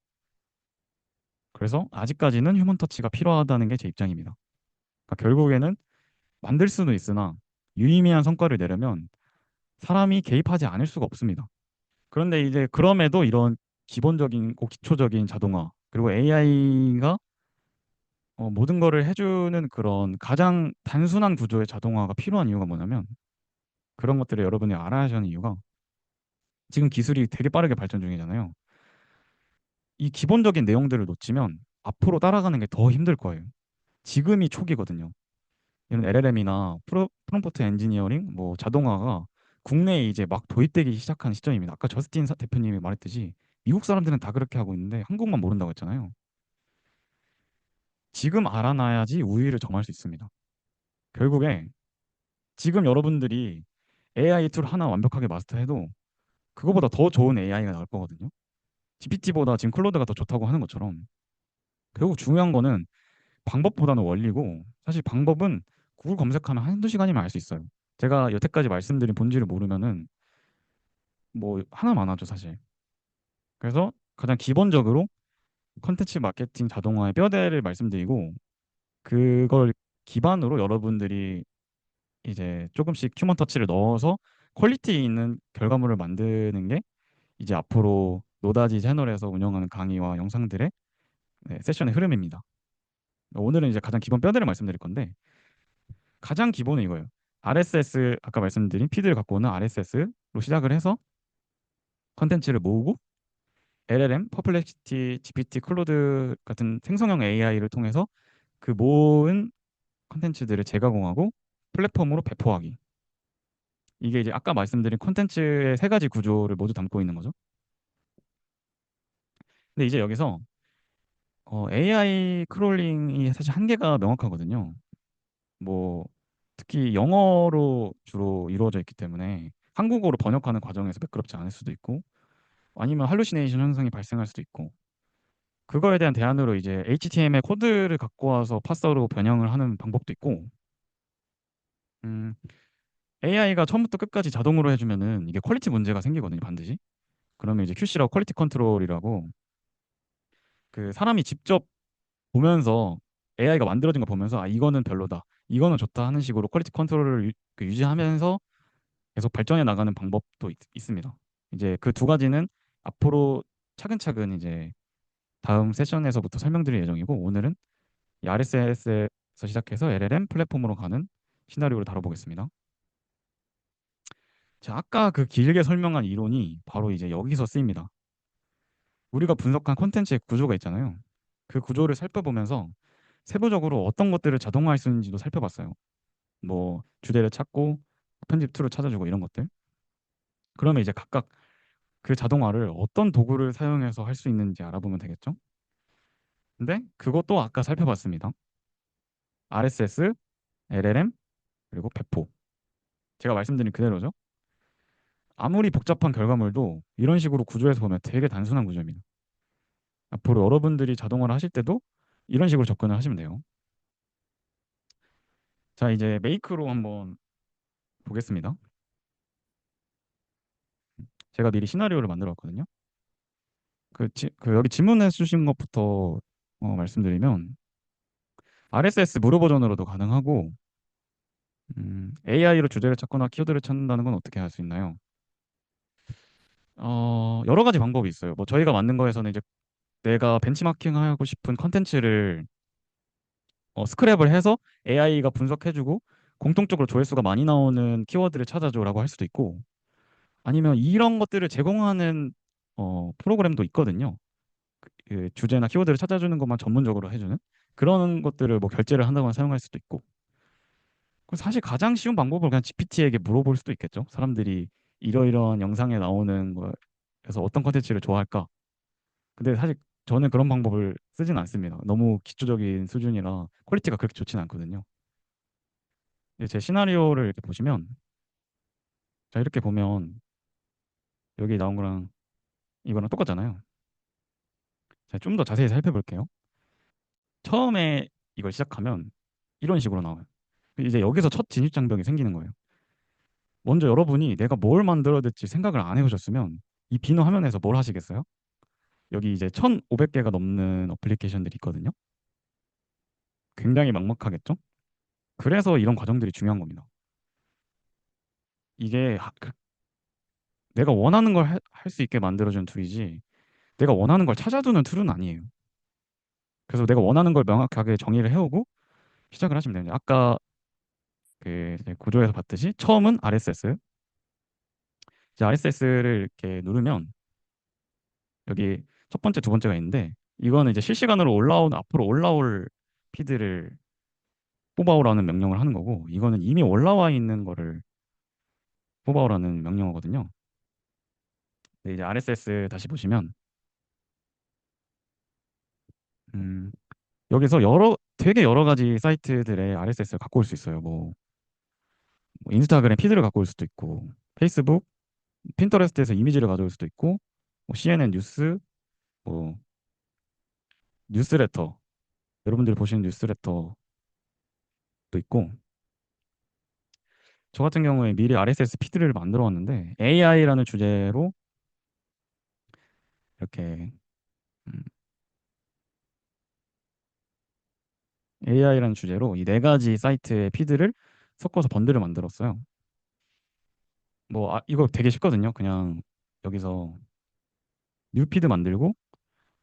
그래서 아직까지는 휴먼 터치가 필요하다는 게 제 입장입니다. 그러니까 결국에는 만들 수는 있으나 유의미한 성과를 내려면 사람이 개입하지 않을 수가 없습니다. 그런데 이제 그럼에도 이런 기본적인 기초적인 자동화 그리고 AI가 모든 거를 해주는 그런 가장 단순한 구조의 자동화가 필요한 이유가 뭐냐면 그런 것들을 여러분이 알아야 하는 이유가 지금 기술이 되게 빠르게 발전 중이잖아요. 이 기본적인 내용들을 놓치면 앞으로 따라가는 게 더 힘들 거예요. 지금이 초기거든요. 이런 LLM이나 프롬프트 엔지니어링, 뭐 자동화가 국내에 이제 막 도입되기 시작한 시점입니다. 아까 저스틴 대표님이 말했듯이 미국 사람들은 다 그렇게 하고 있는데 한국만 모른다고 했잖아요. 지금 알아놔야지 우위를 점할 수 있습니다. 결국에 지금 여러분들이 AI 툴 하나 완벽하게 마스터해도 그거보다 더 좋은 AI가 나올 거거든요. GPT보다 지금 클로드가 더 좋다고 하는 것처럼 결국 중요한 거는 방법보다는 원리고 사실 방법은 구글 검색하면 한두 시간이면 알 수 있어요. 제가 여태까지 말씀드린 본질을 모르면은 뭐 하나만 하죠, 사실. 그래서 가장 기본적으로 컨텐츠 마케팅 자동화의 뼈대를 말씀드리고 그걸 기반으로 여러분들이 이제 조금씩 휴먼 터치를 넣어서 퀄리티 있는 결과물을 만드는 게 이제 앞으로 노다지 채널에서 운영하는 강의와 영상들의 세션의 흐름입니다. 오늘은 이제 가장 기본 뼈대를 말씀드릴 건데 가장 기본은 이거예요. RSS 아까 말씀드린 피드를 갖고 오는 RSS로 시작을 해서 컨텐츠를 모으고 LLM, 퍼플렉시티, GPT, 클로드 같은 생성형 AI를 통해서 그 모은 컨텐츠들을 재가공하고 플랫폼으로 배포하기. 이게 이제 아까 말씀드린 컨텐츠의 세 가지 구조를 모두 담고 있는 거죠. 근데 이제 여기서 AI 크롤링이 사실 한계가 명확하거든요. 뭐 특히 영어로 주로 이루어져 있기 때문에 한국어로 번역하는 과정에서 매끄럽지 않을 수도 있고 아니면 할루시네이션 현상이 발생할 수도 있고 그거에 대한 대안으로 이제 HTML 코드를 갖고 와서 파서로 변형을 하는 방법도 있고 AI가 처음부터 끝까지 자동으로 해주면은 이게 퀄리티 문제가 생기거든요, 반드시. 그러면 이제 QC라고 퀄리티 컨트롤이라고 그 사람이 직접 보면서 AI가 만들어진 거 보면서 아 이거는 별로다, 이거는 좋다 하는 식으로 퀄리티 컨트롤을 그 유지하면서 계속 발전해 나가는 방법도 있습니다. 이제 그 두 가지는 앞으로 차근차근 이제 다음 세션에서부터 설명드릴 예정이고 오늘은 이 RSS에서 시작해서 LLM 플랫폼으로 가는 시나리오를 다뤄보겠습니다. 자, 아까 그 길게 설명한 이론이 바로 이제 여기서 쓰입니다. 우리가 분석한 콘텐츠의 구조가 있잖아요. 그 구조를 살펴보면서 세부적으로 어떤 것들을 자동화할 수 있는지도 살펴봤어요. 뭐 주제를 찾고 편집 툴을 찾아주고 이런 것들. 그러면 이제 각각 그 자동화를 어떤 도구를 사용해서 할 수 있는지 알아보면 되겠죠? 근데 그것도 아까 살펴봤습니다. RSS, LLM, 그리고 배포. 제가 말씀드린 그대로죠. 아무리 복잡한 결과물도 이런 식으로 구조해서 보면 되게 단순한 구조입니다. 앞으로 여러분들이 자동화를 하실 때도 이런 식으로 접근을 하시면 돼요. 자, 이제 메이크로 한번 보겠습니다. 제가 미리 시나리오를 만들어 왔거든요. 그 여기 질문해 주신 것부터 말씀드리면 RSS 무료 버전으로도 가능하고 AI로 주제를 찾거나 키워드를 찾는다는 건 어떻게 할 수 있나요? 여러 가지 방법이 있어요. 뭐 저희가 만든 거에서는 이제 내가 벤치마킹하고 싶은 컨텐츠를 스크랩을 해서 AI가 분석해주고 공통적으로 조회수가 많이 나오는 키워드를 찾아줘라고 할 수도 있고 아니면 이런 것들을 제공하는 프로그램도 있거든요. 그 주제나 키워드를 찾아주는 것만 전문적으로 해주는 그런 것들을 뭐 결제를 한다거나 사용할 수도 있고 그럼 사실 가장 쉬운 방법을 그냥 GPT에게 물어볼 수도 있겠죠. 사람들이 이러이러한 영상에 나오는 거에서 어떤 컨텐츠를 좋아할까? 근데 사실 저는 그런 방법을 쓰진 않습니다. 너무 기초적인 수준이라 퀄리티가 그렇게 좋진 않거든요. 이제 제 시나리오를 이렇게 보시면 자 이렇게 보면 여기 나온 거랑 이거랑 똑같잖아요. 자, 좀 더 자세히 살펴볼게요. 처음에 이걸 시작하면 이런 식으로 나와요. 이제 여기서 첫 진입 장벽이 생기는 거예요. 먼저 여러분이 내가 뭘 만들어야 될지 생각을 안 해보셨으면 이 비너 화면에서 뭘 하시겠어요? 여기 이제 1,500개가 넘는 어플리케이션들이 있거든요. 굉장히 막막하겠죠? 그래서 이런 과정들이 중요한 겁니다. 이게 내가 원하는 걸 할 수 있게 만들어준 툴이지 내가 원하는 걸 찾아주는 툴은 아니에요. 그래서 내가 원하는 걸 명확하게 정의를 해오고 시작을 하시면 됩니다. 아까 그 이제 구조에서 봤듯이 처음은 RSS. 이제 RSS를 이렇게 누르면 여기 첫 번째, 두 번째가 있는데 이거는 이제 실시간으로 올라오는 앞으로 올라올 피드를 뽑아오라는 명령을 하는 거고 이거는 이미 올라와 있는 거를 뽑아오라는 명령어거든요. 근데 이제 RSS 다시 보시면 음, 여기서 되게 여러 가지 사이트들의 RSS를 갖고 올 수 있어요. 뭐 인스타그램 피드를 갖고 올 수도 있고 페이스북, 핀터레스트에서 이미지를 가져올 수도 있고 뭐 CNN 뉴스, 뭐 뉴스레터 여러분들이 보시는 뉴스레터도 있고 저 같은 경우에 미리 RSS 피드를 만들어 왔는데 AI라는 주제로 이렇게 AI라는 주제로 이 네 가지 사이트의 피드를 섞어서 번들을 만들었어요. 이거 되게 쉽거든요. 그냥 여기서 뉴 피드 만들고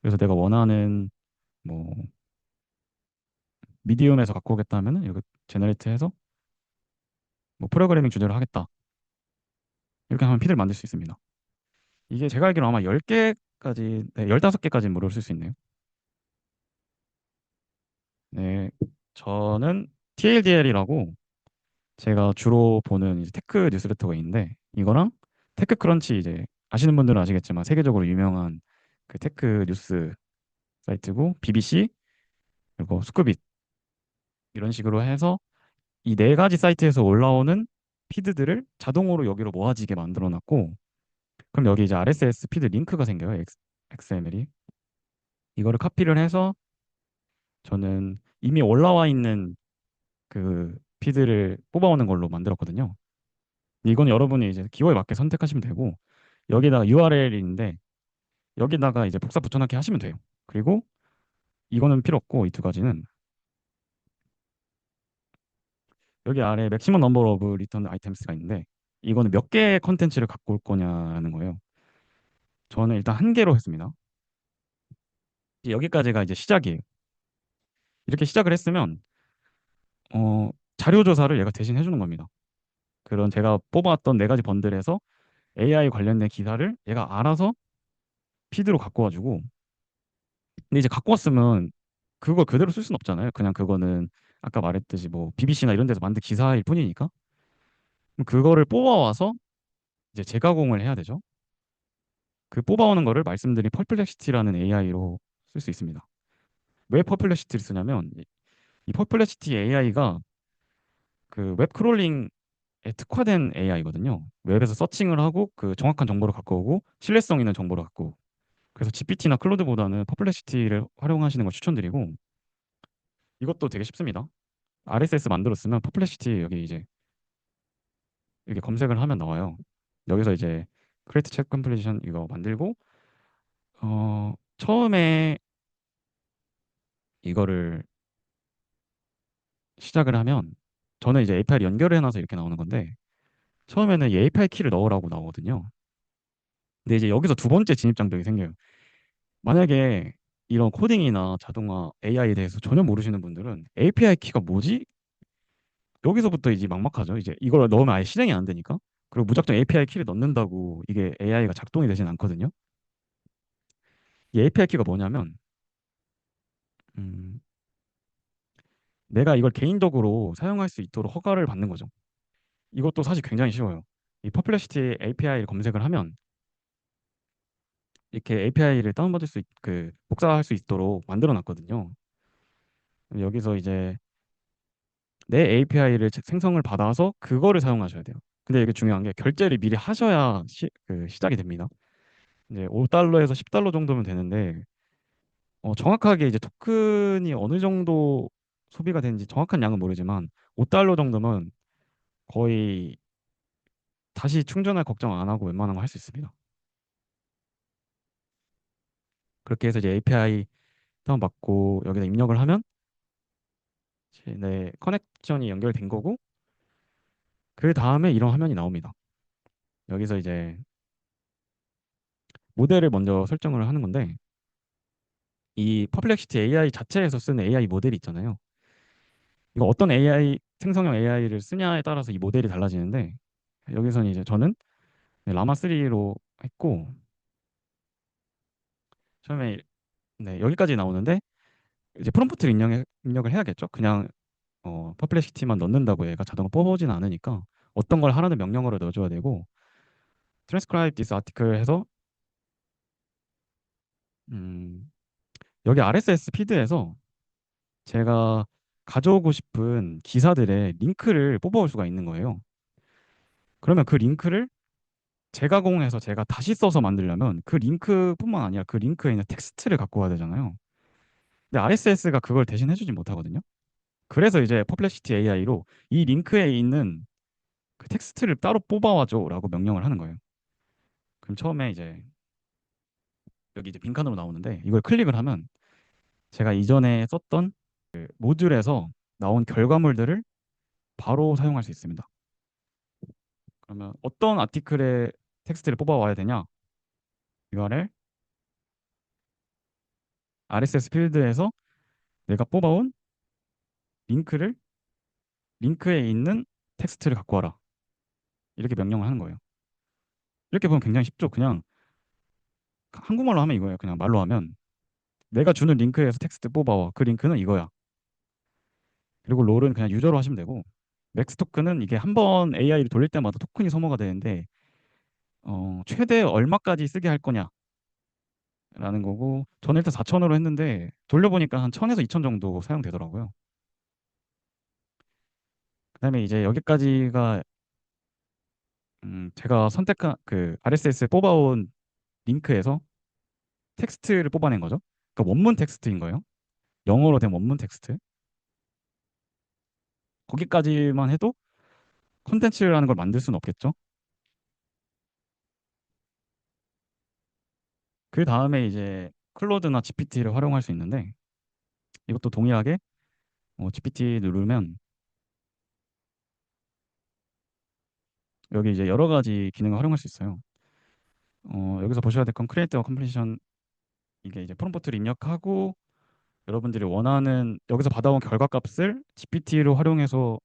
그래서 내가 원하는 뭐 미디움에서 갖고 오겠다 하면은 이거 제너레이트해서 뭐 프로그래밍 주제로 하겠다 이렇게 하면 피드를 만들 수 있습니다. 이게 제가 알기로 아마 10개까지, 네, 15개까지 무료로 쓸 수 있네요. 네, 저는 TLDL이라고 제가 주로 보는 이제 테크 뉴스레터가 있는데 이거랑 테크크런치 이제 아시는 분들은 아시겠지만 세계적으로 유명한 그 테크 뉴스 사이트고 BBC 그리고 스쿠빗 이런 식으로 해서 이 네 가지 사이트에서 올라오는 피드들을 자동으로 여기로 모아지게 만들어 놨고, 그럼 여기 이제 RSS 피드 링크가 생겨요. XML이. 이거를 카피를 해서 저는 이미 올라와 있는 그 피드를 뽑아오는 걸로 만들었거든요. 이건 여러분이 이제 기호에 맞게 선택하시면 되고, 여기다가 URL인데 여기다가 이제 복사 붙여넣기 하시면 돼요. 그리고 이거는 필요 없고, 이 두 가지는 여기 아래 맥시멈 넘버 오브 리턴 아이템스가 있는데, 이거는 몇 개의 컨텐츠를 갖고 올 거냐는 거예요. 저는 일단 한 개로 했습니다. 이제 여기까지가 이제 시작이에요. 이렇게 시작을 했으면 자료 조사를 얘가 대신 해주는 겁니다. 그런 제가 뽑아왔던 네 가지 번들에서 AI 관련된 기사를 얘가 알아서 피드로 갖고 와주고, 근데 이제 갖고 왔으면 그걸 그대로 쓸 수는 없잖아요. 그냥 그거는 아까 말했듯이 뭐 BBC나 이런 데서 만든 기사일 뿐이니까. 그럼 그거를 뽑아와서 이제 재가공을 해야 되죠. 그 뽑아오는 거를 말씀드린 퍼플렉시티라는 AI로 쓸 수 있습니다. 왜 퍼플렉시티를 쓰냐면 이 퍼플렉시티 AI가 그 웹 크롤링에 특화된 AI거든요. 웹에서 서칭을 하고 그 정확한 정보를 갖고 오고 신뢰성 있는 정보를 갖고 오고. 그래서 GPT나 클로드보다는 퍼플렉시티를 활용하시는 걸 추천드리고, 이것도 되게 쉽습니다. RSS 만들었으면 퍼플렉시티 여기 이제 이렇게 검색을 하면 나와요. 여기서 이제 크리에이트 챗 컴플리션 이거 만들고 처음에 이거를 시작을 하면 저는 이제 API를 연결을 해놔서 이렇게 나오는 건데, 처음에는 이 API 키를 넣으라고 나오거든요. 근데 이제 여기서 두 번째 진입 장벽이 생겨요. 만약에 이런 코딩이나 자동화 AI에 대해서 전혀 모르시는 분들은 API 키가 뭐지? 여기서부터 이제 막막하죠. 이제 이걸 넣으면 아예 실행이 안 되니까. 그리고 무작정 API 키를 넣는다고 이게 AI가 작동이 되진 않거든요. 이 API 키가 뭐냐면 음, 내가 이걸 개인적으로 사용할 수 있도록 허가를 받는 거죠. 이것도 사실 굉장히 쉬워요. 이 퍼플렉시티 API를 검색을 하면 이렇게 API를 다운받을 수 그 복사할 수 있도록 만들어 놨거든요. 여기서 이제 내 API를 생성을 받아서 그거를 사용하셔야 돼요. 근데 이게 중요한 게 결제를 미리 하셔야 시작이 됩니다. 이제 5달러에서 10달러 정도면 되는데 정확하게 이제 토큰이 어느 정도 소비가 되는지 정확한 양은 모르지만 5달러 정도면 거의 다시 충전할 걱정 안 하고 웬만한 거 할 수 있습니다. 그렇게 해서 이제 API 다운받고 여기다 입력을 하면 이제 내 커넥션이 연결된 거고, 그 다음에 이런 화면이 나옵니다. 여기서 이제 모델을 먼저 설정을 하는 건데, 이 퍼플렉시티 AI 자체에서 쓰는 AI 모델이 있잖아요. 이거 어떤 AI 생성형 AI를 쓰냐에 따라서 이 모델이 달라지는데, 여기서는 이제 저는 라마 3로 했고, 처음에 네, 여기까지 나오는데 이제 프롬프트를 입력을 해야겠죠. 그냥 퍼플렉시티만 넣는다고 얘가 자동으로 뽑아오진 않으니까 어떤 걸 하라는 명령어를 넣어줘야 되고, transcribe this article 해서 음, 여기 RSS 피드에서 제가 가져오고 싶은 기사들의 링크를 뽑아올 수가 있는 거예요. 그러면 그 링크를 재가공해서 제가 다시 써서 만들려면 그 링크뿐만 아니라 그 링크에 있는 텍스트를 갖고 와야 되잖아요. 근데 RSS가 그걸 대신 해주지 못하거든요. 그래서 이제 퍼플렉시티 AI로 이 링크에 있는 그 텍스트를 따로 뽑아와줘라고 명령을 하는 거예요. 그럼 처음에 이제 여기 이제 빈칸으로 나오는데 이걸 클릭을 하면 제가 이전에 썼던 그 모듈에서 나온 결과물들을 바로 사용할 수 있습니다. 그러면 어떤 아티클의 텍스트를 뽑아와야 되냐? URL, RSS 필드에서 내가 뽑아온 링크를 링크에 있는 텍스트를 갖고 와라. 이렇게 명령을 하는 거예요. 이렇게 보면 굉장히 쉽죠. 그냥 한국말로 하면 이거예요. 그냥 말로 하면 내가 주는 링크에서 텍스트 뽑아와. 그 링크는 이거야. 그리고 롤은 그냥 유저로 하시면 되고, 맥스 토큰은 이게 한 번 AI를 돌릴 때마다 토큰이 소모가 되는데 최대 얼마까지 쓰게 할 거냐라는 거고, 저는 일단 4천으로 했는데 돌려보니까 한 1000에서 2000 정도 사용되더라고요. 그다음에 이제 여기까지가 제가 선택한 그 RSS 뽑아온 링크에서 텍스트를 뽑아낸 거죠. 그러니까 원문 텍스트인 거예요. 영어로 된 원문 텍스트. 거기까지만 해도 콘텐츠라는 걸 만들 수는 없겠죠. 그 다음에 이제 클로드나 GPT를 활용할 수 있는데 이것도 동일하게 GPT 누르면 여기 이제 여러 가지 기능을 활용할 수 있어요. 여기서 보셔야 될 건 크리에이터 컴플리션 이게 이제 프롬프트를 입력하고 여러분들이 원하는 여기서 받아온 결과값을 GPT로 활용해서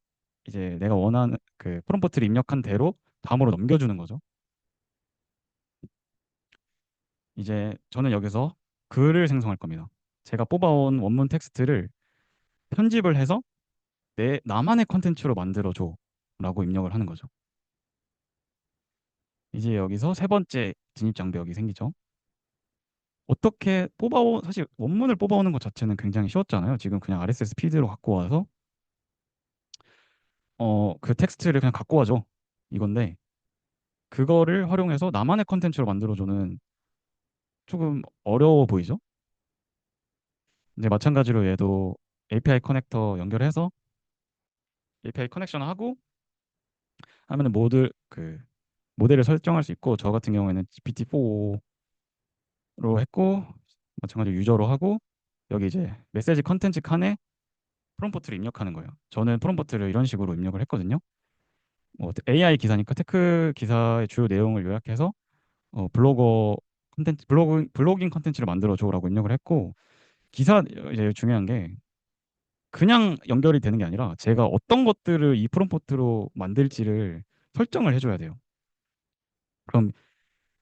이제 내가 원하는 그 프롬프트를 입력한 대로 다음으로 넘겨주는 거죠. 이제 저는 여기서 글을 생성할 겁니다. 제가 뽑아온 원문 텍스트를 편집을 해서 내 나만의 컨텐츠로 만들어줘라고 입력을 하는 거죠. 이제 여기서 세 번째 진입 장벽이 생기죠. 어떻게 뽑아온 사실 원문을 뽑아오는 것 자체는 굉장히 쉬웠잖아요. 지금 그냥 RSS 피드로 갖고 와서 그 텍스트를 그냥 갖고 와줘 이건데 그거를 활용해서 나만의 컨텐츠로 만들어주는 조금 어려워 보이죠? 이제 마찬가지로 얘도 API 커넥터 연결해서 API 커넥션 하고 하면은 모델을 설정할 수 있고 저 같은 경우에는 GPT-4로 했고 마찬가지로 유저로 하고 여기 이제 메시지 컨텐츠 칸에 프롬프트를 입력하는 거예요. 저는 프롬프트를 이런 식으로 입력을 했거든요. 뭐 AI 기사니까 테크 기사의 주요 내용을 요약해서 블로거 컨텐츠 블로깅 컨텐츠를 만들어 줘라고 입력을 했고 기사 이제 중요한 게 그냥 연결이 되는 게 아니라 제가 어떤 것들을 이 프롬프트로 만들지를 설정을 해줘야 돼요. 그럼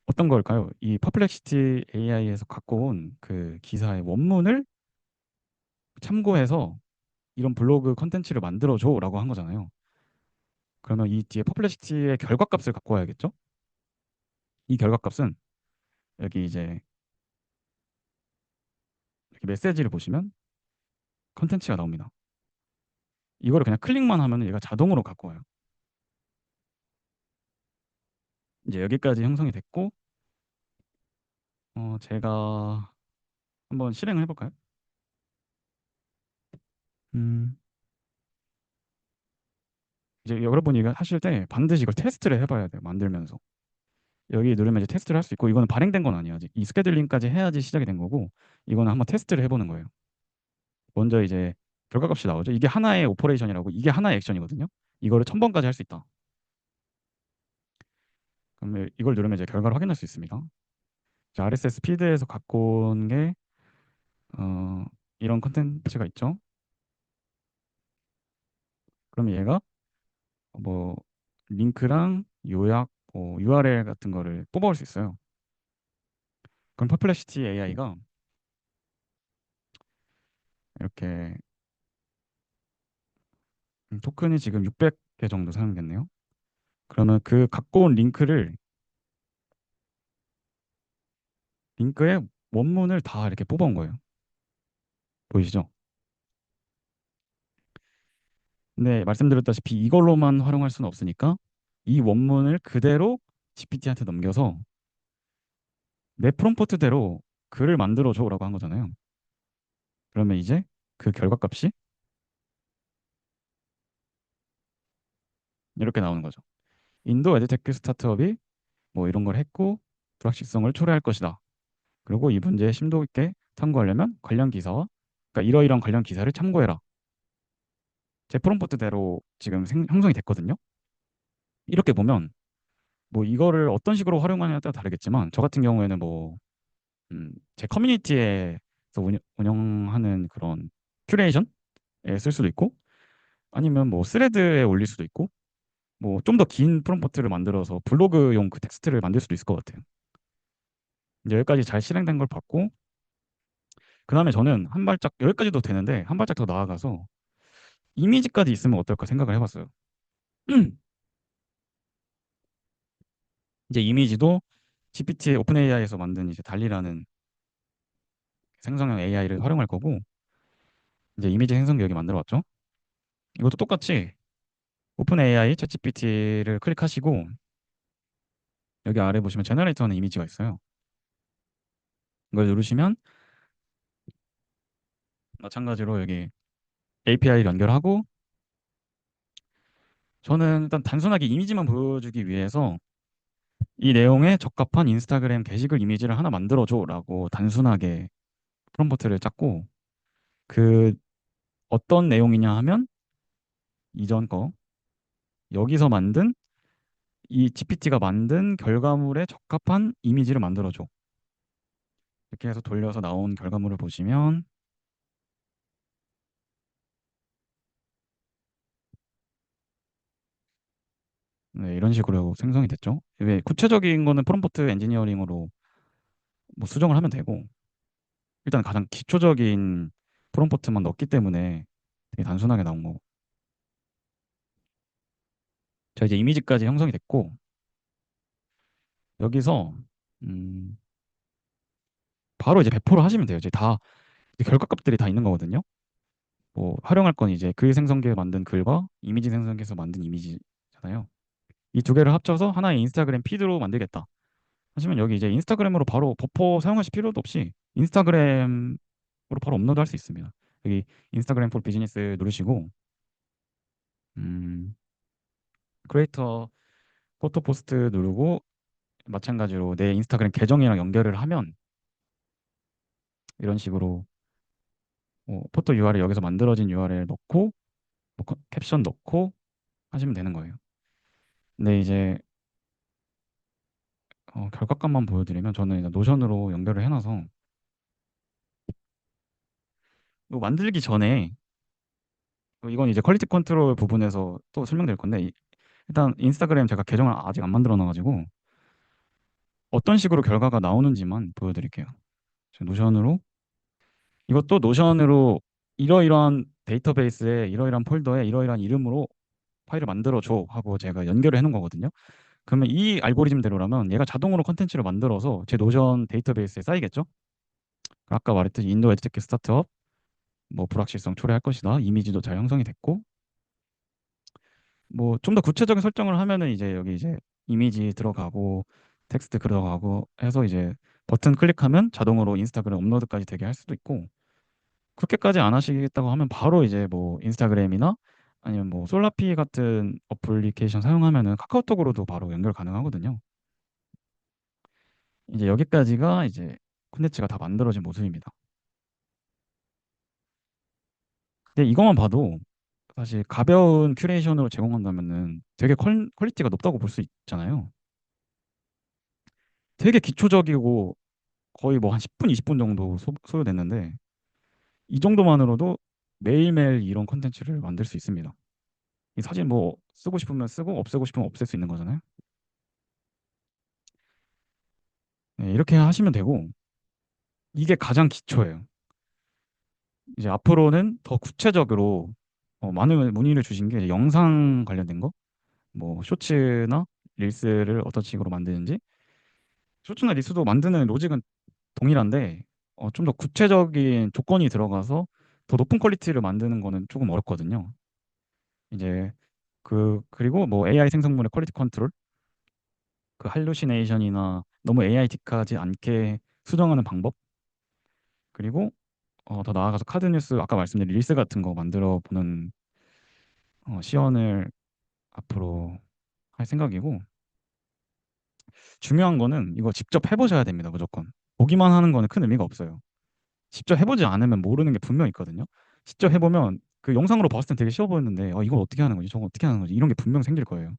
어떤 걸까요? 이 퍼플렉시티 AI에서 갖고 온 그 기사의 원문을 참고해서 이런 블로그 컨텐츠를 만들어 줘라고 한 거잖아요. 그러면 이 뒤에 퍼플렉시티의 결과값을 갖고 와야겠죠? 이 결과값은 여기 이제 이렇게 메시지를 보시면 컨텐츠가 나옵니다. 이거를 그냥 클릭만 하면 얘가 자동으로 갖고 와요. 이제 여기까지 형성이 됐고 제가 한번 실행을 해볼까요? 음, 이제 여러분이 이거 하실 때 반드시 이걸 테스트를 해봐야 돼요. 만들면서. 여기 누르면 이제 테스트를 할 수 있고 이거는 발행된 건 아니야. 아직. 이 스케줄링까지 해야지 시작이 된 거고 이거는 한번 테스트를 해보는 거예요. 먼저 이제 결과값이 나오죠. 이게 하나의 오퍼레이션이라고 이게 하나의 액션이거든요. 이거를 1000번까지 할 수 있다. 그러면 이걸 누르면 이제 결과를 확인할 수 있습니다. RSS 피드에서 갖고 온 게 이런 컨텐츠가 있죠. 그러면 얘가 뭐 링크랑 요약, URL 같은 거를 뽑아올 수 있어요. 그럼 퍼플렉시티 AI가 이렇게 토큰이 지금 600개 정도 사용됐네요. 그러면 그 갖고 온 링크의 원문을 다 이렇게 뽑아온 거예요. 보이시죠? 근데 말씀드렸다시피 이걸로만 활용할 수는 없으니까 이 원문을 그대로 GPT한테 넘겨서 내 프롬프트대로 글을 만들어 줘라고 한 거잖아요. 그러면 이제 그 결과값이 이렇게 나오는 거죠. 인도 에듀테크 스타트업이 뭐 이런 걸 했고 불확실성을 초래할 것이다. 그리고 이 문제에 심도 있게 탐구하려면 관련 기사와 그러니까 이러이러한 관련 기사를 참고해라. 제 프롬프트대로 지금 형성이 됐거든요. 이렇게 보면 뭐 이거를 어떤 식으로 활용하냐에 따라 다르겠지만 저 같은 경우에는 뭐 제 커뮤니티에서 운영하는 그런 큐레이션에 쓸 수도 있고 아니면 뭐 스레드에 올릴 수도 있고 뭐 좀 더 긴 프롬프트를 만들어서 블로그용 그 텍스트를 만들 수도 있을 것 같아요. 이제 여기까지 잘 실행된 걸 봤고 그다음에 저는 한 발짝 여기까지도 되는데 한 발짝 더 나아가서 이미지까지 있으면 어떨까 생각을 해봤어요. 이제 이미지도 GPT 오픈 AI에서 만든 이제 달리라는 생성형 AI를 활용할 거고 이제 이미지 생성기 여기 만들어 왔죠. 이것도 똑같이 오픈 AI 챗GPT를 클릭하시고 여기 아래 보시면 제너레이터는 이미지가 있어요. 이걸 누르시면 마찬가지로 여기 API를 연결하고 저는 일단 단순하게 이미지만 보여주기 위해서 이 내용에 적합한 인스타그램 게시글 이미지를 하나 만들어줘라고 단순하게 프롬프트를 짰고 그 어떤 내용이냐 하면 이전 거 여기서 만든 이 GPT가 만든 결과물에 적합한 이미지를 만들어줘. 이렇게 해서 돌려서 나온 결과물을 보시면 네, 이런 식으로 생성이 됐죠. 왜 구체적인 거는 프롬프트 엔지니어링으로 뭐 수정을 하면 되고 일단 가장 기초적인 프롬프트만 넣었기 때문에 되게 단순하게 나온 거. 자 이제 이미지까지 형성이 됐고 여기서 음, 바로 이제 배포를 하시면 돼요. 이제 다 이제 결과값들이 다 있는 거거든요. 뭐 활용할 건 이제 글 생성기에 만든 글과 이미지 생성기에서 만든 이미지잖아요. 이 두 개를 합쳐서 하나의 인스타그램 피드로 만들겠다. 하시면 여기 이제 인스타그램으로 바로 버퍼 사용하실 필요도 없이 인스타그램으로 바로 업로드할 수 있습니다. 여기 인스타그램 폴 비즈니스 누르시고 음, 크리에이터 포토 포스트 누르고 마찬가지로 내 인스타그램 계정이랑 연결을 하면 이런 식으로 포토 URL 여기서 만들어진 URL 넣고 뭐 캡션 넣고 하시면 되는 거예요. 근데 이제 결과값만 보여드리면 저는 이제 노션으로 연결을 해놔서 이거 만들기 전에 이건 이제 퀄리티 컨트롤 부분에서 또 설명드릴 건데 일단 인스타그램 제가 계정을 아직 안 만들어 놔가지고 어떤 식으로 결과가 나오는지만 보여드릴게요. 제 노션으로 이것도 노션으로 이러이러한 데이터베이스에 이러이러한 폴더에 이러이러한 이름으로 파일을 만들어 줘 하고 제가 연결을 해놓은 거거든요. 그러면 이 알고리즘대로라면 얘가 자동으로 컨텐츠를 만들어서 제 노션 데이터베이스에 쌓이겠죠? 아까 말했듯이 인도 에듀테크 스타트업 뭐 불확실성 초래할 것이다. 이미지도 잘 형성이 됐고 뭐 좀 더 구체적인 설정을 하면은 이제 여기 이제 이미지 들어가고 텍스트 들어가고 해서 이제 버튼 클릭하면 자동으로 인스타그램 업로드까지 되게 할 수도 있고 그렇게까지 안 하시겠다고 하면 바로 이제 뭐 인스타그램이나 아니면 뭐 솔라피 같은 어플리케이션 사용하면은 카카오톡으로도 바로 연결 가능하거든요. 이제 여기까지가 이제 콘텐츠가 다 만들어진 모습입니다. 근데 이것만 봐도 사실 가벼운 큐레이션으로 제공한다면은 되게 퀄리티가 높다고 볼 수 있잖아요. 되게 기초적이고 거의 뭐 한 10분, 20분 정도 소요됐는데 이 정도만으로도 매일매일 이런 콘텐츠를 만들 수 있습니다. 이 사진 뭐 쓰고 싶으면 쓰고 없애고 싶으면 없앨 수 있는 거잖아요. 네, 이렇게 하시면 되고 이게 가장 기초예요. 이제 앞으로는 더 구체적으로 많은 문의를 주신 게 이제 영상 관련된 거, 뭐 쇼츠나 릴스를 어떤 식으로 만드는지 쇼츠나 릴스도 만드는 로직은 동일한데 좀 더 구체적인 조건이 들어가서 더 높은 퀄리티를 만드는 거는 조금 어렵거든요. 이제 그리고 뭐 AI 생성물의 퀄리티 컨트롤, 그 할루시네이션이나 너무 AI틱하지 않게 수정하는 방법, 그리고 더 나아가서 카드 뉴스 아까 말씀드린 릴스 같은 거 만들어 보는 시연을 앞으로 할 생각이고 중요한 거는 이거 직접 해보셔야 됩니다. 무조건 보기만 하는 거는 큰 의미가 없어요. 직접 해보지 않으면 모르는 게 분명 있거든요. 직접 해보면 그 영상으로 봤을 땐 되게 쉬워 보였는데 이걸 어떻게 하는 거지? 저거 어떻게 하는 거지? 이런 게 분명 생길 거예요.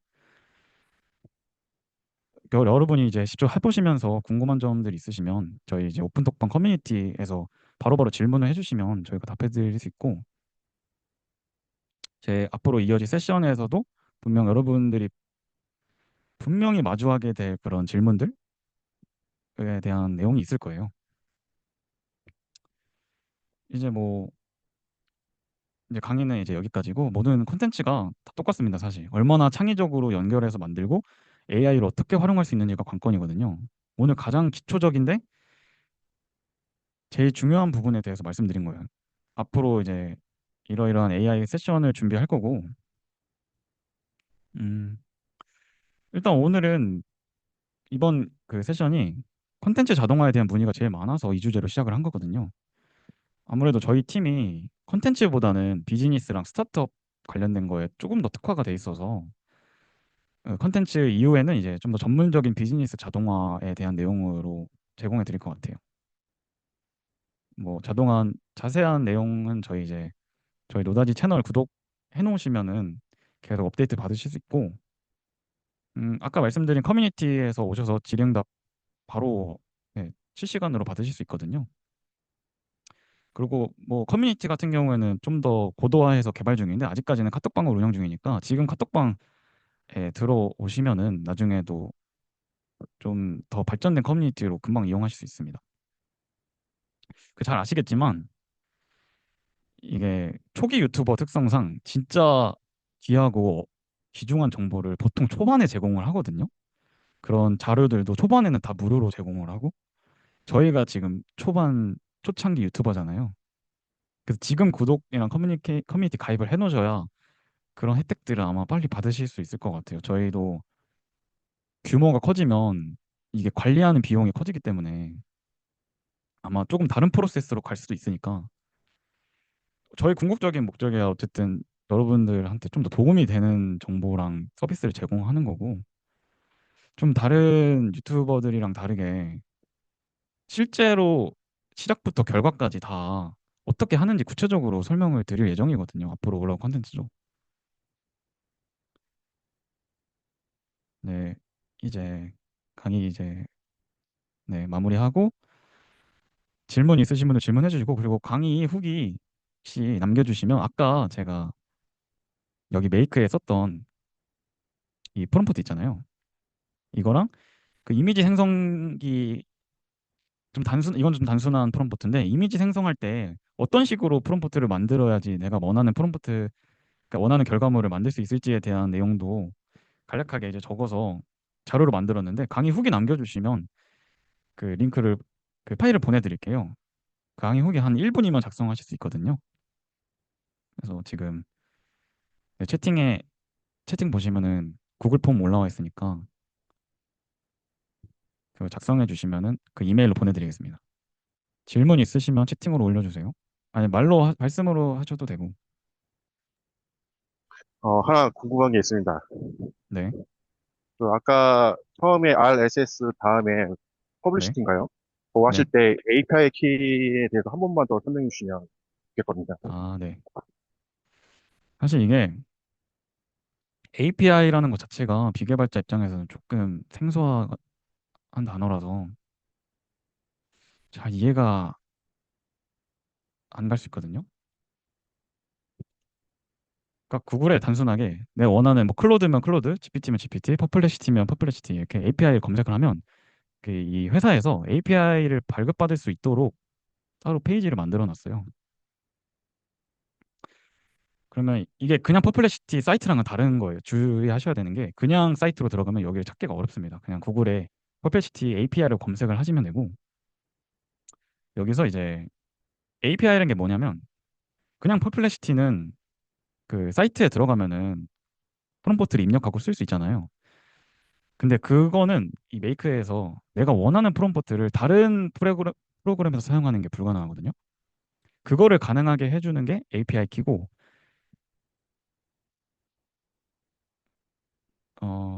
여러분이 이제 직접 해보시면서 궁금한 점들 있으시면 저희 이제 오픈톡방 커뮤니티에서 바로바로 질문을 해주시면 저희가 답해드릴 수 있고 제 앞으로 이어질 세션에서도 분명 여러분들이 분명히 마주하게 될 그런 질문들에 대한 내용이 있을 거예요. 이제 뭐 이제 강의는 이제 여기까지고 모든 콘텐츠가 다 똑같습니다. 사실 얼마나 창의적으로 연결해서 만들고 AI를 어떻게 활용할 수 있는지가 관건이거든요. 오늘 가장 기초적인데 제일 중요한 부분에 대해서 말씀드린 거예요. 앞으로 이제 이러이러한 AI 세션을 준비할 거고 음, 일단 오늘은 이번 그 세션이 콘텐츠 자동화에 대한 문의가 제일 많아서 이 주제로 시작을 한 거거든요. 아무래도 저희 팀이 콘텐츠보다는 비즈니스랑 스타트업 관련된 거에 조금 더 특화가 돼 있어서 콘텐츠 이후에는 이제 좀 더 전문적인 비즈니스 자동화에 대한 내용으로 제공해 드릴 것 같아요. 뭐 자동화 자세한 내용은 저희 노다지 채널 구독해 놓으시면은 계속 업데이트 받으실 수 있고 아까 말씀드린 커뮤니티에서 오셔서 질의응답 바로 네, 실시간으로 받으실 수 있거든요. 그리고 뭐 커뮤니티 같은 경우에는 좀 더 고도화해서 개발 중인데 아직까지는 카톡방을 운영 중이니까 지금 카톡방에 들어오시면은 나중에도 좀 더 발전된 커뮤니티로 금방 이용하실 수 있습니다. 그 잘 아시겠지만 이게 초기 유튜버 특성상 진짜 귀하고 귀중한 정보를 보통 초반에 제공을 하거든요. 그런 자료들도 초반에는 다 무료로 제공을 하고 저희가 지금 초창기 유튜버잖아요. 그래서 지금 구독이랑 커뮤니티 가입을 해놓으셔야 그런 혜택들을 아마 빨리 받으실 수 있을 것 같아요. 저희도 규모가 커지면 이게 관리하는 비용이 커지기 때문에 아마 조금 다른 프로세스로 갈 수도 있으니까 저희 궁극적인 목적이야 어쨌든 여러분들한테 좀 더 도움이 되는 정보랑 서비스를 제공하는 거고 좀 다른 유튜버들이랑 다르게 실제로 시작부터 결과까지 다 어떻게 하는지 구체적으로 설명을 드릴 예정이거든요. 앞으로 올라올 컨텐츠죠. 네, 이제 강의 이제 네, 마무리하고 질문 있으신 분들 질문해 주시고 그리고 강의 후기 혹시 남겨주시면 아까 제가 여기 메이크에 썼던 이 프롬프트 있잖아요. 이거랑 그 이미지 생성기 이건 좀 단순한 프롬프트인데 이미지 생성할 때 어떤 식으로 프롬프트를 만들어야지 내가 원하는 그러니까 원하는 결과물을 만들 수 있을지에 대한 내용도 간략하게 이제 적어서 자료로 만들었는데 강의 후기 남겨주시면 그 링크를 그 파일을 보내드릴게요. 강의 후기 한 1분이면 작성하실 수 있거든요. 그래서 지금 채팅 보시면은 구글 폼 올라와 있으니까 그거 작성해 주시면은 그 이메일로 보내드리겠습니다. 질문 있으시면 채팅으로 올려주세요. 아니 말씀으로 하셔도 되고. 하나 궁금한 게 있습니다. 네, 그 아까 처음에 RSS 다음에 네, 퍼블리시티인가요? 그거 하실 네. 때 API 키에 대해서 한 번만 더 설명해 주시면 좋겠거든요. 아, 네. 사실 이게 API라는 것 자체가 비개발자 입장에서는 조금 생소한 단어라서 잘 이해가 안 갈 수 있거든요. 그러니까 구글에 단순하게 내 원하는 뭐 클로드면 클로드, GPT면 GPT, 퍼플레시티면 퍼플레시티 이렇게 API 검색을 하면 그 이 회사에서 API를 발급받을 수 있도록 따로 페이지를 만들어 놨어요. 그러면 이게 그냥 퍼플레시티 사이트랑은 다른 거예요. 주의하셔야 되는 게 그냥 사이트로 들어가면 여기를 찾기가 어렵습니다. 그냥 구글에 퍼플레시티 API를 검색을 하시면 되고 여기서 이제 API라는 게 뭐냐면 그냥 퍼플레시티는 그 사이트에 들어가면은 프롬프트를 입력하고 쓸 수 있잖아요. 근데 그거는 이 메이크에서 내가 원하는 프롬프트를 다른 프로그램에서 사용하는 게 불가능하거든요. 그거를 가능하게 해주는 게 API 키고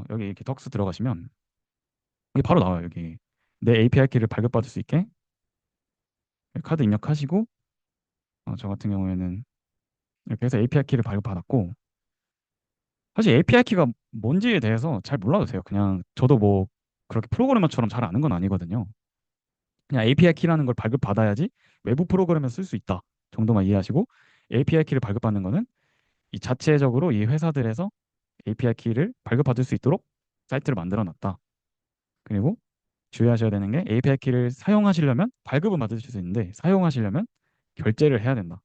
여기 이렇게 덕스 들어가시면 여기 바로 나와요. 여기 내 API 키를 발급받을 수 있게 카드 입력하시고 저 같은 경우에는 이렇게 해서 API 키를 발급받았고 사실 API 키가 뭔지에 대해서 잘 몰라도 돼요. 그냥 저도 뭐 그렇게 프로그래머처럼 잘 아는 건 아니거든요. 그냥 API 키라는 걸 발급받아야지 외부 프로그램에 쓸 수 있다 정도만 이해하시고 API 키를 발급받는 거는 이 자체적으로 이 회사들에서 API 키를 발급받을 수 있도록 사이트를 만들어 놨다. 그리고 주의하셔야 되는 게 API 키를 사용하시려면 발급은 받으실 수 있는데 사용하시려면 결제를 해야 된다.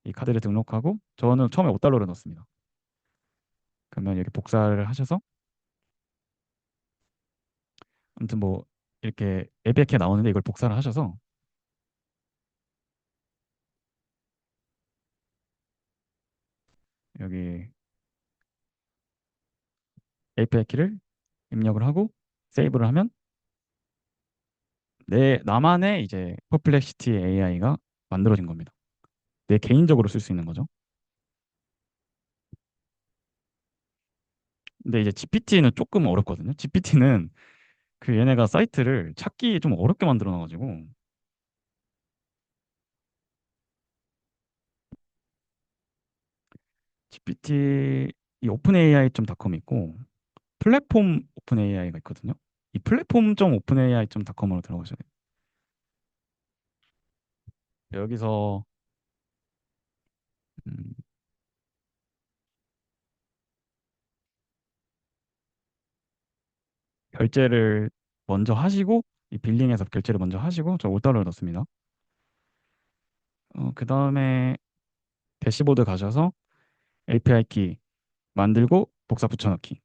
이 카드를 등록하고 저는 처음에 5달러를 넣었습니다. 그러면 여기 복사를 하셔서 아무튼 뭐 이렇게 API 키가 나오는데 이걸 복사를 하셔서 여기 API 키를 입력을 하고 세이브를 하면 내 나만의 이제 퍼플렉시티 AI가 만들어진 겁니다. 내 개인적으로 쓸 수 있는 거죠. 근데 이제 GPT는 조금 어렵거든요. GPT는 그 얘네가 사이트를 찾기 좀 어렵게 만들어 놔가지고 GPT 이 오픈 AI.com이 있고 플랫폼 오픈 AI가 있거든요. 이 플랫폼 오픈 AI.com으로 들어가셔야 돼요. 여기서 음, 결제를 먼저 하시고 이 빌링에서 결제를 먼저 하시고 저 5달러를 넣습니다. 그 다음에 대시보드 가셔서 API 키 만들고 복사 붙여넣기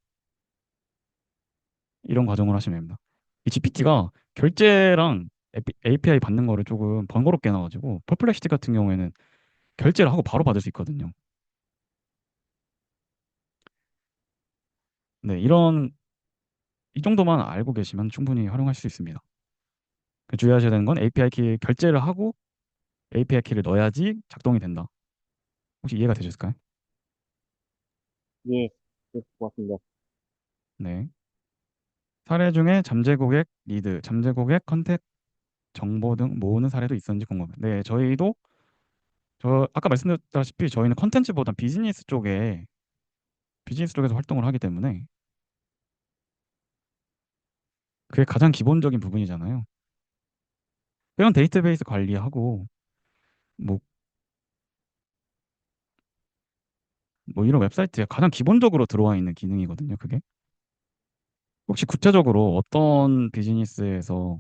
이런 과정을 하시면 됩니다. 이 GPT가 결제랑 API 받는 거를 조금 번거롭게 해놔가지고 퍼플렉시티 같은 경우에는 결제를 하고 바로 받을 수 있거든요. 네, 이 정도만 알고 계시면 충분히 활용하실 수 있습니다. 주의하셔야 되는 건 API 키 결제를 하고 API 키를 넣어야지 작동이 된다. 혹시 이해가 되셨을까요? 예, 네, 고맙습니다. 네. 사례 중에 잠재 고객 리드, 잠재 고객 컨택 정보 등 모으는 사례도 있었는지 궁금해요. 네, 저희도 저 아까 말씀드렸다시피 저희는 컨텐츠보다 비즈니스 쪽에서 활동을 하기 때문에 그게 가장 기본적인 부분이잖아요. 회원 데이터베이스 관리하고 뭐, 뭐 이런 웹사이트에 가장 기본적으로 들어와 있는 기능이거든요. 그게 혹시 구체적으로 어떤 비즈니스에서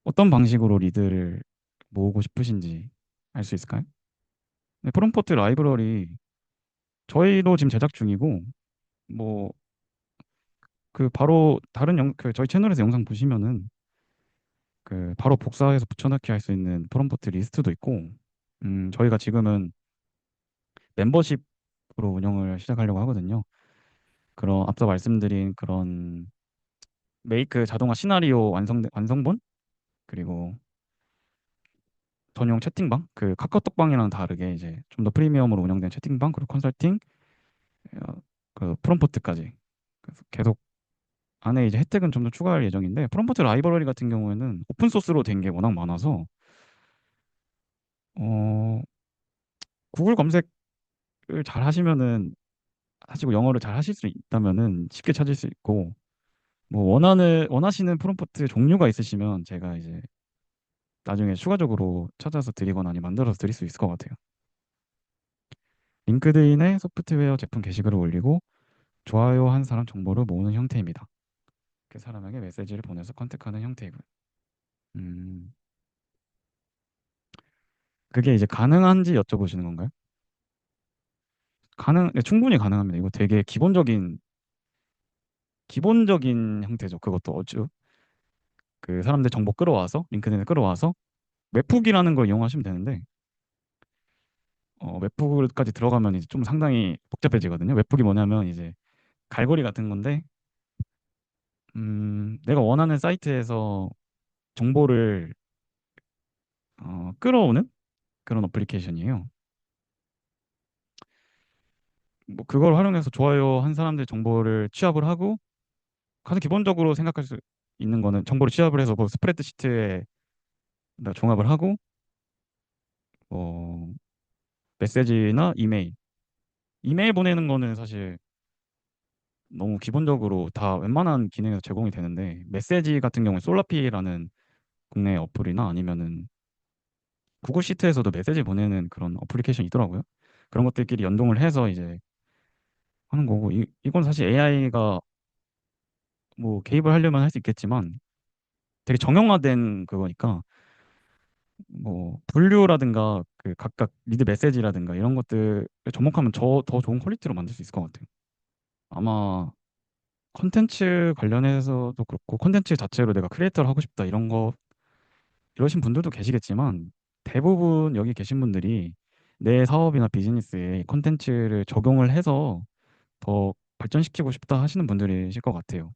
어떤 방식으로 리드를 모으고 싶으신지 알 수 있을까요? 네, 프롬포트 라이브러리 저희도 지금 제작 중이고 뭐 그 바로 그 저희 채널에서 영상 보시면은 그 바로 복사해서 붙여넣기 할 수 있는 프롬포트 리스트도 있고 저희가 지금은 멤버십으로 운영을 시작하려고 하거든요. 그런 앞서 말씀드린 그런 메이크 자동화 시나리오 완성본 그리고 전용 채팅방 그 카카오톡방이랑 다르게 이제 좀 더 프리미엄으로 운영된 채팅방 그리고 컨설팅 어, 그 프롬포트까지 그래서 계속 안에 이제 혜택은 좀 더 추가할 예정인데 프롬포트 라이브러리 같은 경우에는 오픈 소스로 된 게 워낙 많아서 어, 구글 검색을 잘 하시면은 하시고 영어를 잘 하실 수 있다면은 쉽게 찾을 수 있고 뭐 원하시는 프롬프트 종류가 있으시면 제가 이제 나중에 추가적으로 찾아서 드리거나 아니면 만들어서 드릴 수 있을 것 같아요. 링크드인에 소프트웨어 제품 게시글을 올리고 좋아요 한 사람 정보를 모으는 형태입니다. 그 사람에게 메시지를 보내서 컨택하는 형태이고요. 음, 그게 이제 가능한지 여쭤보시는 건가요? 네, 충분히 가능합니다. 이거 되게 기본적인 형태죠. 그것도 어쭈 그 사람들 정보 끌어와서 링크드인에 끌어와서 웹훅이라는 걸 이용하시면 되는데 웹훅까지 들어가면 이제 좀 상당히 복잡해지거든요. 웹훅이 뭐냐면 이제 갈고리 같은 건데 내가 원하는 사이트에서 정보를 끌어오는 그런 어플리케이션이에요. 뭐 그걸 활용해서 좋아요 한 사람들 정보를 취합을 하고 가장 기본적으로 생각할 수 있는 거는 정보를 취합을 해서 뭐 스프레드시트에 종합을 하고 어, 메시지나 이메일 보내는 거는 사실 너무 기본적으로 다 웬만한 기능에서 제공이 되는데 메시지 같은 경우에 솔라피라는 국내 어플이나 아니면은 구글 시트에서도 메시지 보내는 그런 어플리케이션이 있더라고요. 그런 것들끼리 연동을 해서 이제 하는 거고 이건 사실 AI가 뭐 개입을 하려면 할 수 있겠지만 되게 정형화된 그거니까 뭐 분류라든가 그 각각 리드 메시지라든가 이런 것들을 접목하면 더 좋은 퀄리티로 만들 수 있을 것 같아요. 아마 컨텐츠 관련해서도 그렇고 컨텐츠 자체로 내가 크리에이터를 하고 싶다 이런 거 이러신 분들도 계시겠지만 대부분 여기 계신 분들이 내 사업이나 비즈니스에 컨텐츠를 적용을 해서 더 발전시키고 싶다 하시는 분들이실 것 같아요.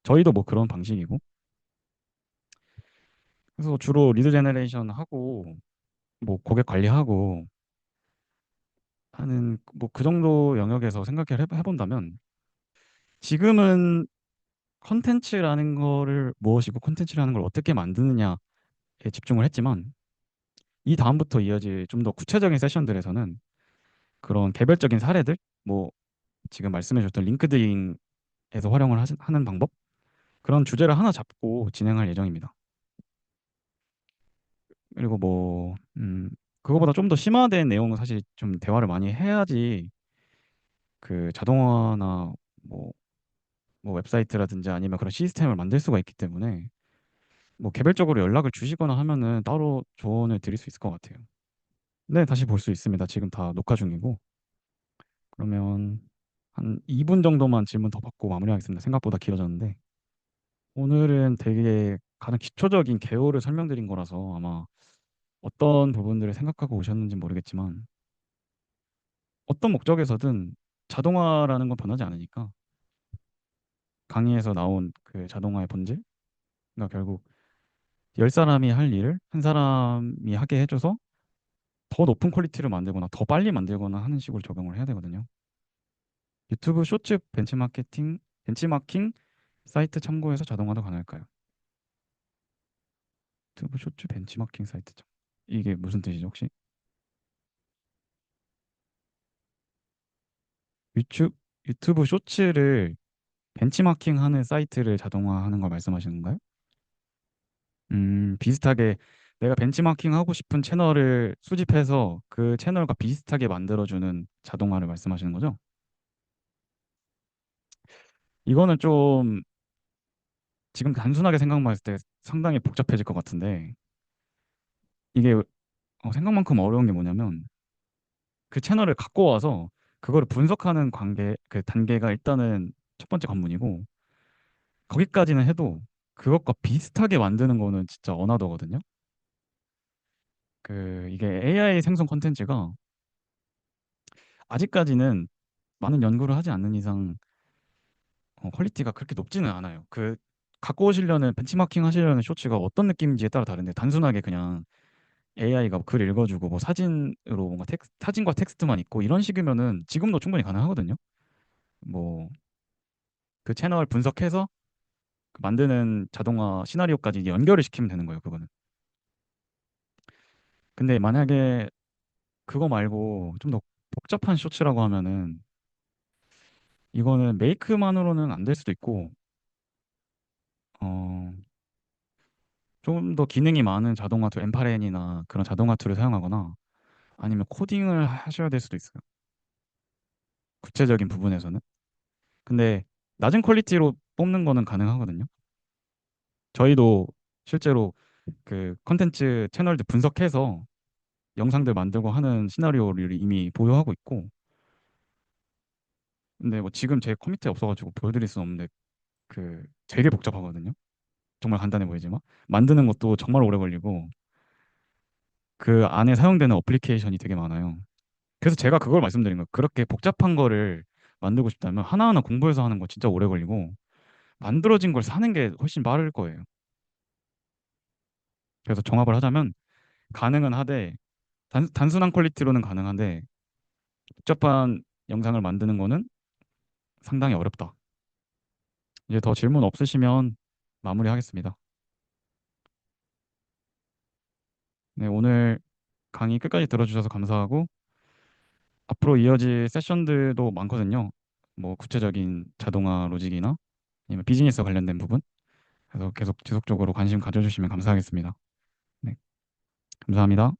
저희도 뭐 그런 방식이고. 그래서 주로 리드 제너레이션 하고 뭐 고객 관리하고 하는 뭐 그 정도 영역에서 생각을 해본다면 지금은 컨텐츠라는 거를 무엇이고 컨텐츠라는 걸 어떻게 만드느냐에 집중을 했지만 이 다음부터 이어질 좀 더 구체적인 세션들에서는 그런 개별적인 사례들 뭐 지금 말씀해 주셨던 링크드인에서 활용을 하는 방법 그런 주제를 하나 잡고 진행할 예정입니다. 그리고 뭐 그거보다 좀 더 심화된 내용은 사실 좀 대화를 많이 해야지 그 자동화나 뭐, 뭐 웹사이트라든지 아니면 그런 시스템을 만들 수가 있기 때문에 뭐 개별적으로 연락을 주시거나 하면은 따로 조언을 드릴 수 있을 것 같아요. 네, 다시 볼 수 있습니다. 지금 다 녹화 중이고. 그러면 한 2분 정도만 질문 더 받고 마무리하겠습니다. 생각보다 길어졌는데. 오늘은 되게 가장 기초적인 개요를 설명드린 거라서 아마 어떤 부분들을 생각하고 오셨는지 모르겠지만 어떤 목적에서든 자동화라는 건 변하지 않으니까 강의에서 나온 그 자동화의 본질, 그러니까 결국 10사람이 할 일을 한 사람이 하게 해줘서 더 높은 퀄리티를 만들거나 더 빨리 만들거나 하는 식으로 적용을 해야 되거든요. 유튜브 쇼츠 벤치마킹 사이트 참고해서 자동화도 가능할까요? 유튜브 쇼츠 벤치마킹 사이트 이게 무슨 뜻이죠, 혹시? 유튜브 유튜브 쇼츠를 벤치마킹하는 사이트를 자동화하는 걸 말씀하시는 건가요? 비슷하게 내가 벤치마킹 하고 싶은 채널을 수집해서 그 채널과 비슷하게 만들어주는 자동화를 말씀하시는 거죠? 이거는 좀 지금 단순하게 생각만 했을 때 상당히 복잡해질 것 같은데 이게 생각만큼 어려운 게 뭐냐면 그 채널을 갖고 와서 그거를 분석하는 그 단계가 일단은 첫 번째 관문이고 거기까지는 해도 그것과 비슷하게 만드는 거는 진짜 어나더거든요. 그 이게 AI 생성 콘텐츠가 아직까지는 많은 연구를 하지 않는 이상 퀄리티가 그렇게 높지는 않아요. 그 갖고 오시려는 벤치마킹 하시려는 쇼츠가 어떤 느낌인지에 따라 다른데 단순하게 그냥 AI가 글 읽어주고 뭐 사진으로 뭔가 사진과 텍스트만 있고 이런 식이면은 지금도 충분히 가능하거든요. 뭐 그 채널 분석해서 그 만드는 자동화 시나리오까지 연결을 시키면 되는 거예요, 그거는. 근데 만약에 그거 말고 좀 더 복잡한 쇼츠라고 하면은 이거는 메이크만으로는 안 될 수도 있고 어, 좀 더 기능이 많은 자동화 툴, 엠파렌이나 그런 자동화 툴을 사용하거나 아니면 코딩을 하셔야 될 수도 있어요. 구체적인 부분에서는. 근데 낮은 퀄리티로 뽑는 거는 가능하거든요. 저희도 실제로 그 컨텐츠 채널들 분석해서 영상들 만들고 하는 시나리오를 이미 보유하고 있고 근데 뭐 지금 제 컴퓨터에 없어가지고 보여드릴 수는 없는데 그 되게 복잡하거든요. 정말 간단해 보이지만 만드는 것도 정말 오래 걸리고 그 안에 사용되는 어플리케이션이 되게 많아요. 그래서 제가 그걸 말씀드린 거예요. 그렇게 복잡한 거를 만들고 싶다면 하나하나 공부해서 하는 거 진짜 오래 걸리고 만들어진 걸 사는 게 훨씬 빠를 거예요. 그래서 종합을 하자면 가능은 하되 단순한 퀄리티로는 가능한데 복잡한 영상을 만드는 거는 상당히 어렵다. 이제 더 질문 없으시면 마무리하겠습니다. 네, 오늘 강의 끝까지 들어주셔서 감사하고 앞으로 이어질 세션들도 많거든요. 뭐 구체적인 자동화 로직이나 아니면 비즈니스 관련된 부분. 그래서 계속 지속적으로 관심 가져주시면 감사하겠습니다. 네, 감사합니다.